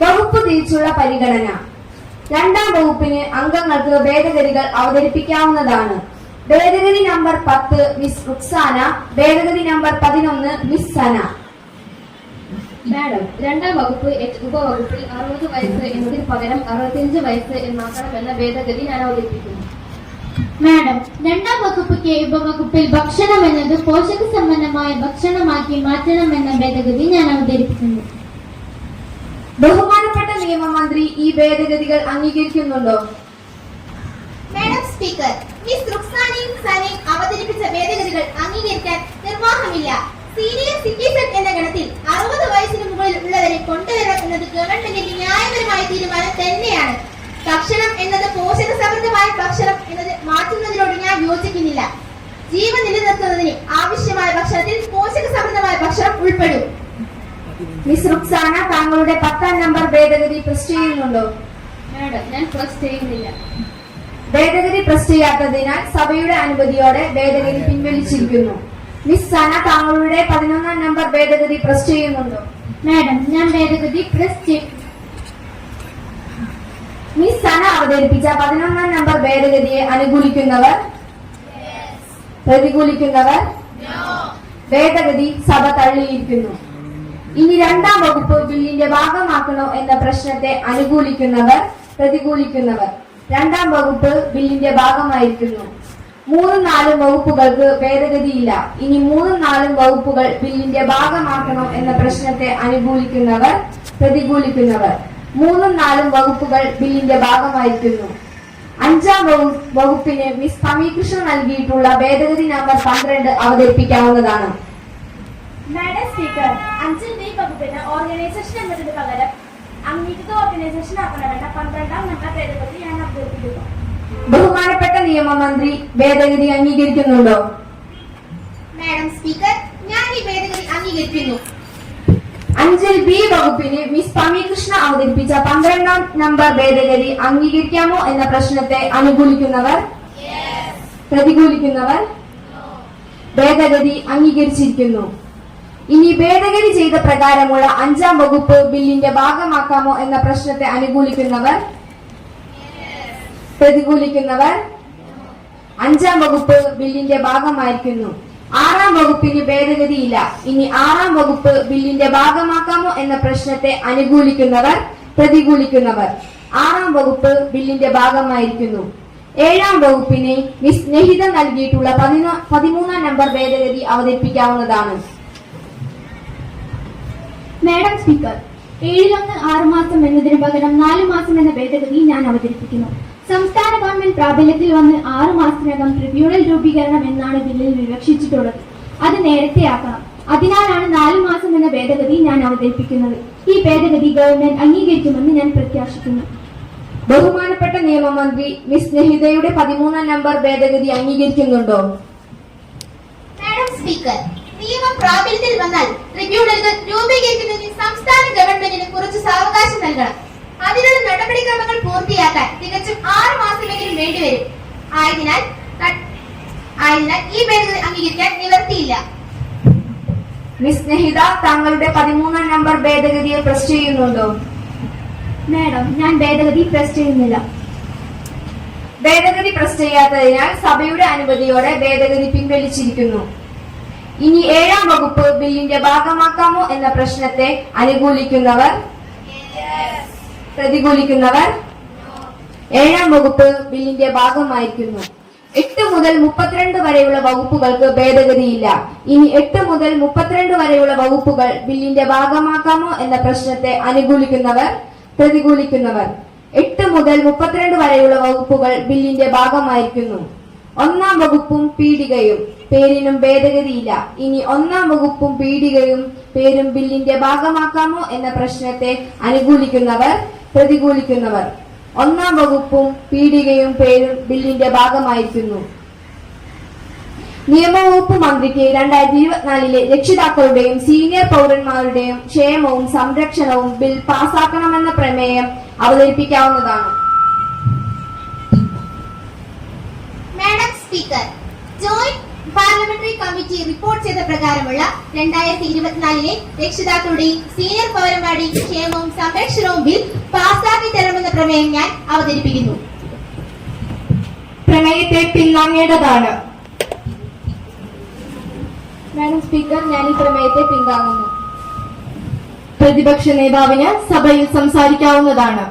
വകുപ്പ് തിരിച്ചുള്ള പരിഗണന. രണ്ടാം വകുപ്പിന് അംഗങ്ങൾക്ക് ഭേദഗതികൾ അവതരിപ്പിക്കാവുന്നതാണ്. ഭേദഗതി നമ്പർ 10 മിസ് റുക്സാന, ഭേദഗതി നമ്പർ 11 മിസ് സന. മാഡം, രണ്ടാം വകുപ്പ് ഉപവകുപ്പിൽ 60 വയസ്സ് എന്നതിന് പകരം 65 വയസ്സ് എന്നാക്കണമെന്ന ഭേദഗതി ഞാൻ അവതരിപ്പിക്കുന്നു. മാഡം, രണ്ടാം വകുപ്പ് കെ ഉപവകുപ്പിൽ ഭക്ഷണം എന്നത് പോഷക സമ്പന്നമായ ഭക്ഷണമാക്കി മാറ്റണമെന്ന ഭേദഗതി ഞാൻ അവതരിപ്പിക്കുന്നു. ബഹുമാനപ്പെട്ട നിയമമന്ത്രി ഈ ഭേദഗതികൾ അംഗീകരിക്കുന്നുണ്ടോ? മാഡം സ്പീക്കർ, മിസ് റുക്സാനയും സനയും അവതരിപ്പിച്ച ഭേദഗതികൾ അംഗീകരിക്കാൻ നിർവാഹമില്ല. സീനിയർ സിറ്റിസൺ എന്ന ഗണത്തിൽ 60 വയസ്സിന് മുകളിൽ ഉള്ളവരെ കൊണ്ടുവരണം എന്നത് ഗവൺമെന്റിന്റെ ന്യായപരമായ തീരുമാനം തന്നെയാണ്. ഭക്ഷണം എന്നത് പോഷക സമൃദ്ധമായ ഭക്ഷണം എന്നത് മാറ്റുന്നതിനോട് ഞാൻ യോജിക്കുന്നില്ല. ജീവൻ നിലനിർത്തുന്നതിന് ആവശ്യമായ ഭക്ഷണത്തിൽ പോഷക സമൃദ്ധമായ ഭക്ഷണം ഉൾപ്പെടും. മിസ് റുക്സാന, താങ്കളുടെ 10ാം നമ്പർ ഭേദഗതി പ്രസ് ചെയ്യുന്നുണ്ടോ? മാഡം, ഞാൻ പ്രസ് ചെയ്യുന്നില്ല. ഭേദഗതി പ്രസ് ചെയ്യാത്തതിനാൽ സഭയുടെ അനുമതിയോടെ ഭേദഗതി പിൻവലിച്ചിരിക്കുന്നു. മിസ് സന, താങ്കളുടെ 11ാം നമ്പർ ഭേദഗതി പ്രസ് ചെയ്യുന്നുണ്ടോ? മാഡം, ഞാൻ ഭേദഗതി പ്രസ് ചെയ്യും. മിസ് സന അവതരിപ്പിച്ച 11ാം നമ്പർ ഭേദഗതിയെ അനുകൂലിക്കുന്നവർ, പ്രതികൂലിക്കുന്നവർ? ഭേദഗതി സഭ തള്ളിയിരിക്കുന്നു. ഇനി രണ്ടാം വകുപ്പ് ബില്ലിന്റെ ഭാഗമാക്കണോ എന്ന പ്രശ്നത്തെ അനുകൂലിക്കുന്നവർ, പ്രതികൂലിക്കുന്നവർ? രണ്ടാം വകുപ്പ് ബില്ലിന്റെ ഭാഗമായിരിക്കുന്നു. 3-4 വകുപ്പുകൾക്ക് ഭേദഗതിയില്ല. ഇനി 3-4 വകുപ്പുകൾ ബില്ലിന്റെ ഭാഗമാക്കണോ എന്ന പ്രശ്നത്തെ അനുകൂലിക്കുന്നവർ, പ്രതികൂലിക്കുന്നവർ? 3-4 വകുപ്പുകൾ ബില്ലിന്റെ ഭാഗമായിരിക്കുന്നു. 5ാം വകുപ്പിന് മിസ് സമീകൃഷ്ണ നൽകിയിട്ടുള്ള ഭേദഗതി നമ്പർ 12 അവതരിപ്പിക്കാവുന്നതാണ്. മാഡം സ്പീക്കർ, 5 വകുപ്പിന് ഓർഗനൈസേഷൻ എന്നതിന് പകരം അംഗീകൃത ഓർഗനൈസേഷൻ ആക്കണമെന്ന 12ാം നമ്പർ ഭേദഗതി ഞാൻ അവതരിപ്പിക്കുന്നു. ബഹുമാനപ്പെട്ട നിയമമന്ത്രി ഭേദഗതി അംഗീകരിക്കുന്നുണ്ടോ? മാഡം സ്പീക്കർ, ഞാൻ ഈ ഭേദഗതി അംഗീകരിക്കുന്നു. 5 ബി വകുപ്പിന് മിസ് സമീകൃഷ്ണ അവതരിപ്പിച്ച 12ാം നമ്പർ ഭേദഗതി അംഗീകരിക്കാമോ എന്ന പ്രശ്നത്തെ അനുകൂലിക്കുന്നവർ, പ്രതികൂലിക്കുന്നവർ? ഭേദഗതി അംഗീകരിച്ചിരിക്കുന്നു. ഇനി ഭേദഗതി ചെയ്ത പ്രകാരമുള്ള 5ാം വകുപ്പ് ബില്ലിന്റെ ഭാഗമാക്കാമോ എന്ന പ്രശ്നത്തെ അനുകൂലിക്കുന്നവർ, പ്രതികൂലിക്കുന്നവർ? 5ാം വകുപ്പ് ബില്ലിന്റെ ഭാഗമായിരിക്കുന്നു. 6ാം വകുപ്പിന് ഭേദഗതിയില്ല. ഇനി 6ാം വകുപ്പ് ബില്ലിന്റെ ഭാഗമാക്കാമോ എന്ന പ്രശ്നത്തെ അനുകൂലിക്കുന്നവർ, പ്രതികൂലിക്കുന്നവർ? 6ാം വകുപ്പ് ബില്ലിന്റെ ഭാഗമായിരിക്കുന്നു. 7ാം വകുപ്പിന് മിസ് സ്നേഹിത നൽകിയിട്ടുള്ള 13ാം നമ്പർ ഭേദഗതി അവതരിപ്പിക്കാവുന്നതാണ്. മാഡം സ്പീക്കർ, 7 6 മാസം എന്നതിന് പകരം 4 മാസം എന്ന ഭേദഗതി ഞാൻ അവതരിപ്പിക്കുന്നു. സംസ്ഥാന ഗവൺമെന്റ് പ്രാബല്യത്തിൽ വന്ന് 6 മാസത്തിനകം ട്രിബ്യൂണൽ രൂപീകരണം എന്നാണ് ബില്ലിൽ വിവക്ഷിച്ചിട്ടുള്ളത്. അത് നേരത്തെയാക്കണം. അതിനാലാണ് 4 മാസം എന്ന ഭേദഗതി ഞാൻ അവതരിപ്പിക്കുന്നത്. ഈ ഭേദഗതി ഗവൺമെന്റ് അംഗീകരിക്കുമെന്ന് ഞാൻ പ്രത്യാശിക്കുന്നു. ബഹുമാനപ്പെട്ട നിയമമന്ത്രി മിസ് സ്നേഹിതയുടെ 13ാം നമ്പർ ഭേദഗതി അംഗീകരിക്കുന്നുണ്ടോ? മാഡം സ്പീക്കർ, നിയമം പ്രാബല്യത്തിൽ വന്നാൽ ട്രിബ്യൂണലുകൾ രൂപീകരിക്കുന്നതിന് സംസ്ഥാന ഗവൺമെന്റിന് കുറച്ച് സാവകാശം നൽകണം. അതിനുള്ള നടപടിക്രമങ്ങൾ പൂർത്തിയാക്കാൻ തികച്ചും 6 മാസമെങ്കിലും വേണ്ടിവരും. ആയതിനാൽ ഈ ഭേദഗതി അംഗീകരിക്കാൻ നിവർത്തിയില്ല. മിസ് സ്നേഹിത, താങ്കളുടെ 13ാം നമ്പർ ഭേദഗതിയെ പ്രസ് ചെയ്യുന്നുണ്ടോ? മാഡം, ഞാൻ ഭേദഗതി പ്രസ് ചെയ്യുന്നില്ല. ഭേദഗതി പ്രസ് ചെയ്യാത്തതിനാൽ സഭയുടെ അനുമതിയോടെ ഭേദഗതി പിൻവലിച്ചിരിക്കുന്നു. ഇനി 7ാം വകുപ്പ് ബില്ലിന്റെ ഭാഗമാക്കാമോ എന്ന പ്രശ്നത്തെ അനുകൂലിക്കുന്നവർ, പ്രതികൂലിക്കുന്നവർ 7ാം വകുപ്പ് ബില്ലിന്റെ ഭാഗമായിരിക്കുന്നു. 8 മുതൽ 32 വരെയുള്ള വകുപ്പുകൾക്ക് ഭേദഗതിയില്ല. ഇനി 8 മുതൽ 32 വരെയുള്ള വകുപ്പുകൾ ബില്ലിന്റെ ഭാഗമാക്കാമോ എന്ന പ്രശ്നത്തെ അനുകൂലിക്കുന്നവർ, പ്രതികൂലിക്കുന്നവർ 8 മുതൽ 32 വരെയുള്ള വകുപ്പുകൾ ബില്ലിന്റെ ഭാഗമായിരിക്കുന്നു. 1ാം വകുപ്പും പീഠികയും പേരിനും ഭേദഗതിയില്ല. ഇനി 1ാം വകുപ്പും പീഠികയും പേരും ബില്ലിന്റെ ഭാഗമാക്കാമോ എന്ന പ്രശ്നത്തെ അനുകൂലിക്കുന്നവർ, പ്രതികൂലിക്കുന്നവർ 1ാം വകുപ്പും പീഠികയും പേരും ബില്ലിന്റെ ഭാഗമായിരിക്കുന്നു. നിയമവകുപ്പ് മന്ത്രിക്ക് 2024 രക്ഷിതാക്കളുടെയും സീനിയർ പൗരന്മാരുടെയും ക്ഷേമവും സംരക്ഷണവും ബിൽ പാസാക്കണമെന്ന പ്രമേയം അവതരിപ്പിക്കാവുന്നതാണ്. Madam speaker, joint parliamentary committee report ചെയ്ത പ്രകാരമുള്ള 2024 രക്ഷിതാക്കളുടെയും സീനിയർ പൗരന്മാരുടെയും ക്ഷേമവും സംരക്ഷണവും ബിൽ പാസാക്കി തരണമെന്ന പ്രമേയം ഞാൻ അവതരിപ്പിക്കുന്നു. പ്രമേയത്തെ പിൻവാങ്ങേണ്ടതാണ്. മാഡം സ്പീക്കർ, ഞാൻ ഈ പ്രമേയത്തെ പിൻവാങ്ങുന്നു. പ്രതിപക്ഷ നേതാവിന് സഭയിൽ സംസാരിക്കാവുന്നതാണ്.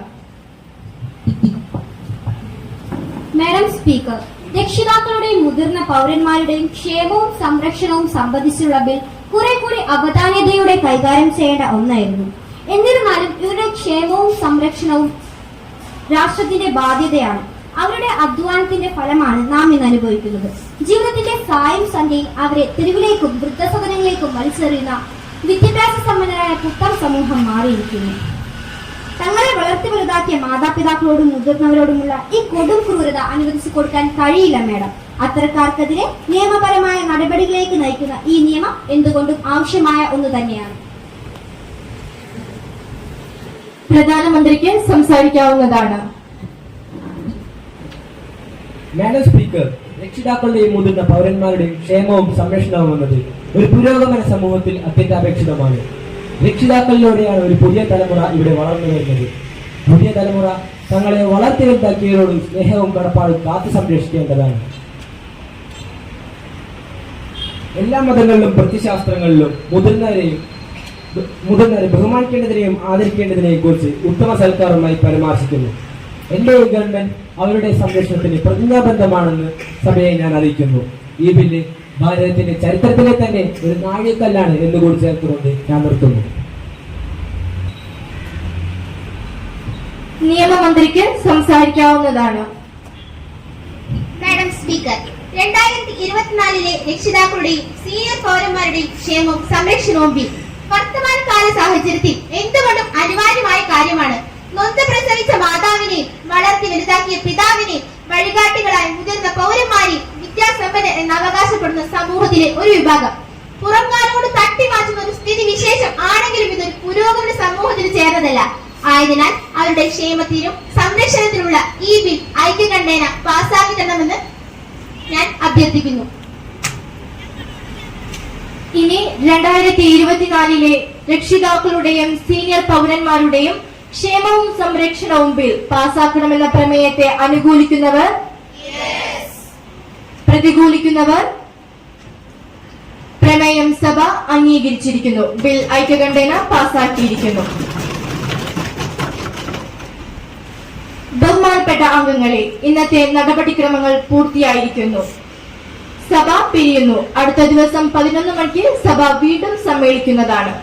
മാഡം സ്പീക്കർ, രക്ഷിതാക്കളുടെയും മുതിർന്ന പൗരന്മാരുടെയും ക്ഷേമവും സംരക്ഷണവും സംബന്ധിച്ചുള്ള ബിൽ കുറെ കൂടി അവധാനതയോടെ കൈകാര്യം ചെയ്യേണ്ട ഒന്നായിരുന്നു. എന്നിരുന്നാലും ഇവരുടെ ക്ഷേമവും സംരക്ഷണവും രാഷ്ട്രത്തിന്റെ ബാധ്യതയാണ്. അവരുടെ അധ്വാനത്തിന്റെ ഫലമാണ് നാം ഇന്ന് അനുഭവിക്കുന്നത്. ജീവിതത്തിന്റെ സായം സന്ധ്യയിൽ അവരെ തെരുവിലേക്കും വൃദ്ധസദനങ്ങളിലേക്കും വലിച്ചെറിയുന്ന വിദ്യാഭ്യാസ സമ്പന്നരായ പുത്തൻ സമൂഹം മാറിയിരിക്കുന്നു. തങ്ങളെ വളർത്തി വലുതാക്കിയ മാതാപിതാക്കളോടും മുതിർന്നവരോടുമുള്ള ഈ കൊടും ക്രൂരത അനുവദിച്ചു കൊടുക്കാൻ കഴിയില്ല മാഡം. അത്തരക്കാർക്കെതിരെ നിയമപരമായ നടപടികളിലേക്ക് നയിക്കുന്ന ഈ നിയമം എന്തുകൊണ്ടും ആവശ്യമായ ഒന്ന് തന്നെയാണ്. പ്രധാനമന്ത്രിക്ക് സംസാരിക്കാവുന്നതാണ്. മാഡം സ്പീക്കർ, രക്ഷിതാക്കളുടെയും മുതിർന്ന പൗരന്മാരുടെയും ക്ഷേമവും സംരക്ഷണവും എന്നത് ഒരു പുരോഗമന സമൂഹത്തിൽ അത്യന്താപേക്ഷിതമാണ്. രക്ഷിതാക്കളിലൂടെയാണ് ഒരു പുതിയ തലമുറ ഇവിടെ വളർന്നു വരുന്നത്. പുതിയ തലമുറ തങ്ങളെ വളർത്തി വലുതാക്കിയവരോട് സ്നേഹവും കടപ്പാടും കാത്തു സംരക്ഷിക്കേണ്ടതാണ്. എല്ലാ മതങ്ങളിലും പ്രത്യശാസ്ത്രങ്ങളിലും മുതിർന്നവരെ ബഹുമാനിക്കേണ്ടതിനെയും ആദരിക്കേണ്ടതിനെയും കുറിച്ച് ഉത്തമ സൽക്കാരമായി പരാമർശിക്കുന്നു. എന്റെ ഈ ഗവൺമെന്റ് അവരുടെ സംരക്ഷണത്തിന് പ്രതിജ്ഞാബദ്ധമാണെന്ന് സഭയെ ഞാൻ അറിയിക്കുന്നു. ഈ ബില്ല് ഭാരതത്തിന്റെ ചരിത്രത്തിലെ തന്നെ ഒരു നാഴികക്കല്ലാണ് എന്നുകൂടി ചേർത്തുകൊണ്ട് ഞാൻ നിർത്തുന്നു. നിയമമന്ത്രിക്ക് സംസാരിക്കാവുന്നതാണ്. മാഡം സ്പീക്കർ, 2024 രക്ഷിതാക്കളുടെയും സീനിയർ പൗരന്മാരുടെയും ക്ഷേമവും സംരക്ഷണവും ബിൽ വർത്തമാനകാല സാഹചര്യത്തിൽ എന്തുകൊണ്ടും അനിവാര്യമായ കാര്യമാണ്. നൊന്ത് പ്രസവിച്ച മാതാവിനെയും വളർത്തി വലുതാക്കിയ പിതാവിനെയും വഴികാട്ടികളായ മുതിർന്ന പൗരന്മാരെയും വിദ്യാസമ്പന്നർ എന്ന് അവകാശപ്പെടുന്ന സമൂഹത്തിലെ ഒരു വിഭാഗം പുറംകാലോട് തട്ടിമാറ്റുന്ന ഒരു സ്ഥിതി വിശേഷം ആണെങ്കിലും ഇതൊരു പുരോഗമന സമൂഹത്തിന് ചേർന്നതല്ല. ആയതിനാൽ അവരുടെ ക്ഷേമത്തിനും സംരക്ഷണത്തിനുള്ള ഈ ബിൽ ഐക്യകണ്ഠേന പാസാക്കി തരണമെന്ന് ഞാൻ അഭ്യർത്ഥിക്കുന്നു. ഇനി 2024 രക്ഷിതാക്കളുടെയും സീനിയർ പൗരന്മാരുടെയും ക്ഷേമവും സംരക്ഷണവും ബിൽ പാസാക്കണമെന്ന പ്രമേയത്തെ അനുകൂലിക്കുന്നവർ, പ്രതികൂലിക്കുന്നവർ പ്രമേയം സഭ അംഗീകരിച്ചിരിക്കുന്നു. ബിൽ ഐക്യകണ്ഠേന പാസാക്കിയിരിക്കുന്നു. ബഹുമാനപ്പെട്ട അംഗങ്ങളെ, ഇന്നത്തെ നടപടിക്രമങ്ങൾ പൂർത്തിയായിരിക്കുന്നു. സഭ പിരിയുന്നു. അടുത്ത ദിവസം 11 മണിക്ക് സഭ വീണ്ടും സമ്മേളിക്കുന്നതാണ്.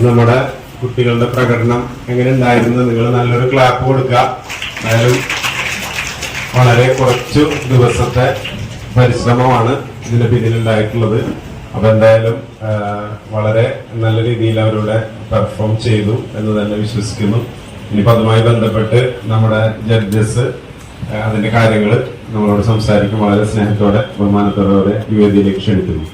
നമ്മുടെ കുട്ടികളുടെ പ്രകടനം എങ്ങനെ ഉണ്ടായിരുന്നു? നിങ്ങൾ നല്ലൊരു ക്ലാപ്പ് കൊടുക്കുക. എന്തായാലും വളരെ കുറച്ചു ദിവസത്തെ പരിശ്രമമാണ് ഇതിന് പിന്നിലുണ്ടായിട്ടുള്ളത്. അപ്പൊ എന്തായാലും വളരെ നല്ല രീതിയിൽ അവരുടെ പെർഫോം ചെയ്തു എന്ന് തന്നെ വിശ്വസിക്കുന്നു. ഇനിയിപ്പോ അതുമായി ബന്ധപ്പെട്ട് നമ്മുടെ ജഡ്ജസ് അതിന്റെ കാര്യങ്ങൾ നമ്മളോട് സംസാരിക്കും. വളരെ സ്നേഹത്തോടെ ബഹുമാനത്തോടെ ഈ വേദിയിലേക്ക് ക്ഷണിക്കുന്നു.